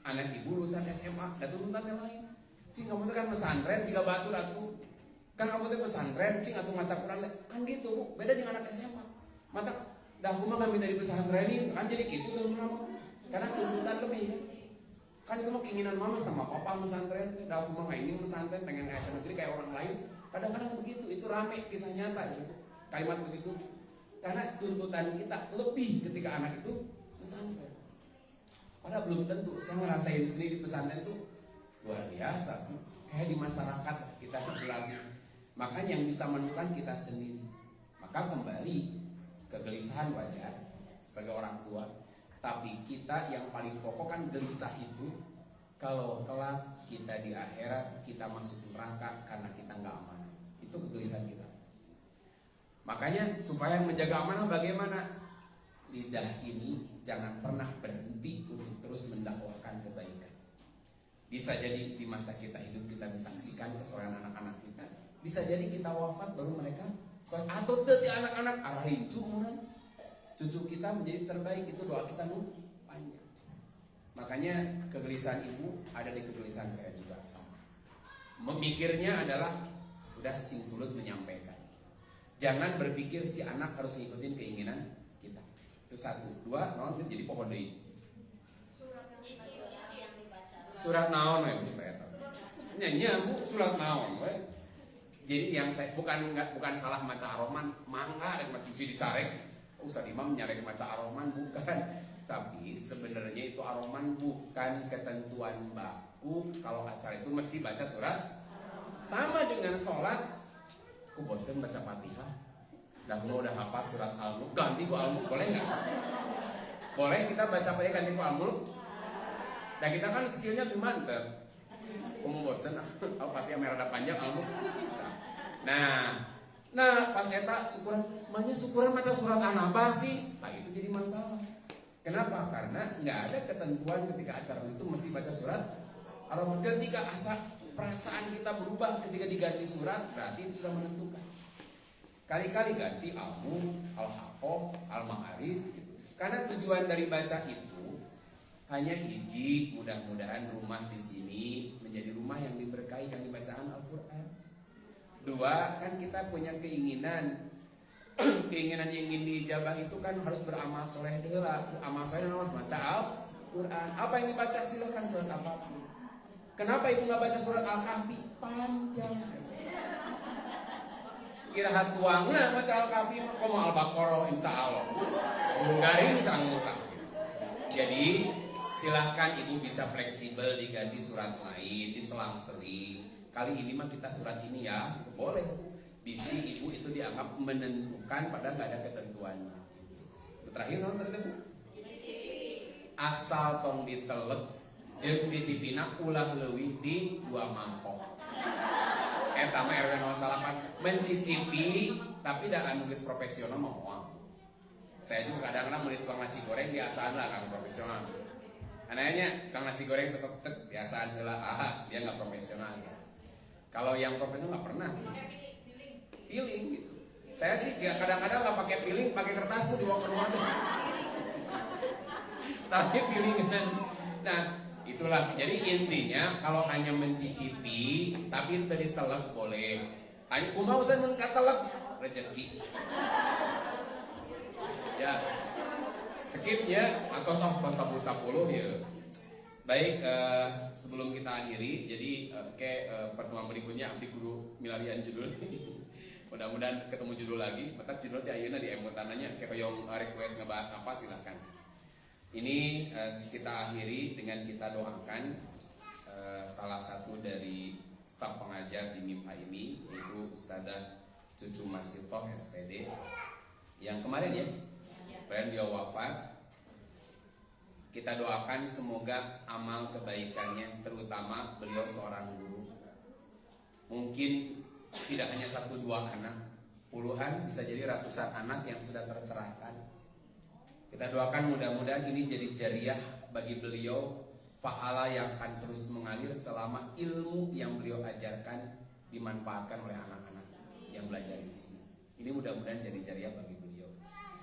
anak ibu lulusan SMA, ada tuntutan yang lain. Cing kamu itu kan pesantren, jika batu aku kan kamu itu pesantren, cing aku ngacak kurang kan gitu Bu. Beda dengan anak SMA. Mata dah aku mah ngambil dari pesantren ini kan jadi gitu teman-teman. Karena tuntutan lebih kan itu mah keinginan mama sama papa pesantren. Dah aku mah ingin pesantren, pengen kayak negeri kayak orang lain. Kadang-kadang begitu, itu rame kisah nyata gitu. Kalimat begitu. Karena tuntutan kita lebih ketika anak itu pesantren. Padahal belum tentu. Saya ngerasain sendiri di pesantren tuh luar biasa tuh. Kayak di masyarakat kita berlaku. Makanya yang bisa menentukan kita sendiri. Maka kembali kegelisahan wajar sebagai orang tua. Tapi kita yang paling pokok kan gelisah itu kalau kelak kita di akhirat kita masuk neraka karena kita nggak amanah. Itu kegelisahan kita. Makanya supaya menjaga amanah bagaimana? Lidah ini jangan pernah berhenti untuk terus mendakwahkan kebaikan. Bisa jadi di masa kita hidup kita menyaksikan kesolehan anak-anak kita. Bisa jadi kita wafat baru mereka atau teu anak-anak arah ricu mun cucu kita menjadi terbaik, itu doa kita panjang. Makanya kegelisahan ibu ada di kegelisahan saya juga sama. Memikirnya adalah udah sing tulus menyampaikan. Jangan berpikir si anak harus ngikutin keinginan kita. Itu satu. Dua, naon jadi pohon deui. Surat naon we nya Bu, surat naon we. Jadi yang saya bukan salah maca Ar-Rahman, mangga ada mesti dicarek. Ustaz Imam nyarek maca Ar-Rahman bukan. Tapi sebenarnya itu aroman bukan ketentuan baku. Kalau acara itu mesti baca surat. Sama dengan sholat. Aku bosen baca Fatihah. Udah hafal surat Al-Mulk, ganti ku Al-Mulk, boleh nggak? Boleh kita baca Fatihah ganti ku Al-Mulk? Nah kita kan skillnya mantep. Kamu bosen Al-Fatihah merada panjang, Al-Mulk nggak bisa. Nah pas eta syukuran baca surat An-Naba sih, nah itu jadi masalah. Kenapa? Karena nggak ada ketentuan ketika acara itu mesti baca surat. Kalau ketika perasaan kita berubah ketika diganti surat, berarti itu sudah menentukan. Kali-kali ganti Al-Mulk, Al-Haqqah, Al-Ma'arij gitu. Karena tujuan dari baca itu hanya hiji, mudah-mudahan rumah di sini menjadi rumah yang diberkahi yang dibacaan Al-Qur'an. Dua, kan kita punya keinginan yang ingin diijabah itu kan harus beramal soleh dulu. Amal soleh namanya baca Al-Quran. Apa yang dibaca silahkan surat apapun. Kenapa ibu nggak baca surat Al-Kahfi? Panjang. Irahat tuangna baca Al-Kahfi mah komo Al-Baqarah insya Allah. Garing sanggup. Jadi silahkan ibu bisa fleksibel diganti surat lain, diselang-seling. Kali ini mah kita surat ini ya, boleh. Bisi ibu itu dianggap menentukan padahal nggak ada ketentuannya. Terakhir non tertentu. Asal tong ditelek jeung cicipina ulah leuwih di 2 mangkok. Eta mah RW 08 mencicipi tapi da anu geus profesional mah moal. Saya juga kadang-kadang meuli tukang nasi goreng biasaan lah kang profesional. Anehnya kang nasi goreng tesek biasaan heula dia nggak profesional. Kalau yang profesional nggak pernah. Piling gitu. Saya sih kadang-kadang nggak pakai piling, pakai kertas tuh dibawa ke rumah tuh. Tapi pilingan. Nah itulah. Jadi intinya kalau hanya mencicipi, tapi tadi telek boleh. Hanya kumau saya telek rezeki. Ya, cekipnya atau soh tabur 10 ya. Baik, sebelum kita akhiri, jadi pertemuan berikutnya abdi guru milarian judul. Mudah-mudahan ketemu judul lagi. Matak judul di ayeuna di emutananya kayak yang request ngebahas apa silahkan. Ini kita akhiri dengan kita doakan salah satu dari staf pengajar di MIPA ini yaitu Ustadzah Cucu Masitoh SPD yang kemarin ya, dia wafat. Kita doakan semoga amal kebaikannya, terutama beliau seorang guru. Mungkin tidak hanya 1-2 anak, puluhan bisa jadi ratusan anak yang sudah tercerahkan. Kita doakan mudah-mudahan ini jadi jariah bagi beliau, pahala yang akan terus mengalir selama ilmu yang beliau ajarkan dimanfaatkan oleh anak-anak yang belajar di sini. Ini mudah-mudahan jadi jariah bagi beliau.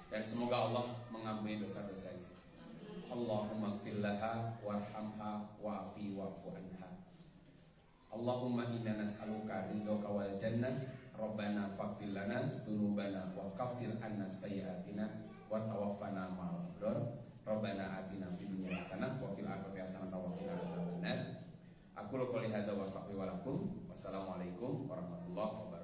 Dan semoga Allah mengampuni dosa-dosanya. Allahumma gfir laha warhamha wa'afi wa'fu anha. Allahumma inna nas'aluka ridhoka wal jannah. Rabbana faghfir lana dzunubana wa kaffir anna sayyi'atina wa tawaffana ma'al abrar. Rabbana atina fid dunya hasanah wa fil akhirati hasanah wa qina adzabannar. Aku qouli hadza wa astaghfiru lakum. Wassalamualaikum warahmatullahi wabarakatuh.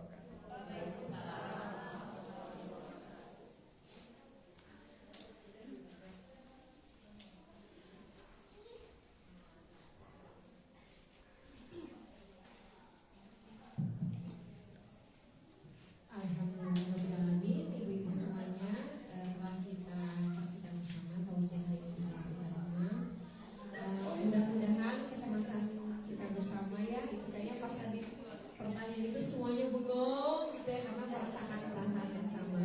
Alhamdulillahirrahmanirrahim. Ibu-ibu semuanya telah kita saksikan bersama tausiah hari ini bersama. Mudah-mudahan kecemasan kita bersama ya, itu kayaknya pas tadi pertanyaan itu semuanya bengong gitu ya, karena merasakan perasaan yang sama.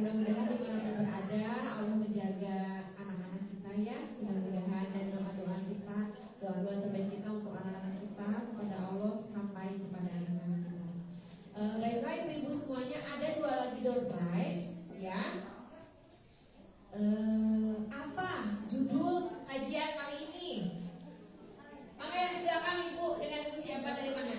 Mudah-mudahan dimanapun berada Allah menjaga anak-anak kita ya. Mudah-mudahan dan doa-doa kita, doa-doa terbaik kita untuk anak-anak kita kepada Allah sampai kepada anak-anak kita. Baik-baik ibu semuanya, ada 2 lagi door prize ya. Apa judul kajian kali ini? Maka yang di belakang ibu, dengan ibu siapa dari mana?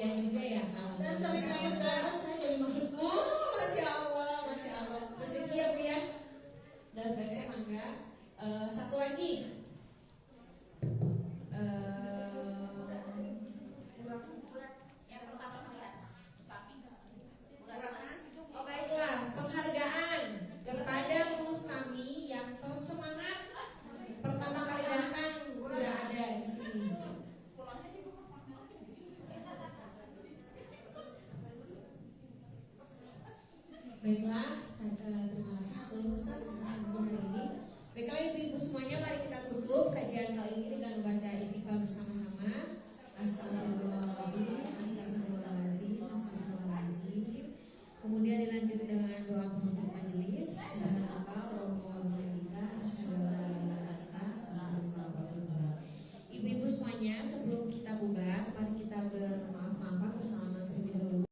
gajian juga ya. Dan sampai sekarang saya jadi masuk. Oh, masya Allah, masya Allah. Rezeki ya Bu ya. Udah beresnya mangga. Satu lagi. Oh baiklah, penghargaan kepada Mustami yang tersemangat pertama kali datang udah ada di sini. Baiklah, terima kasih Atul Ustaz atas hari ini. Baiklah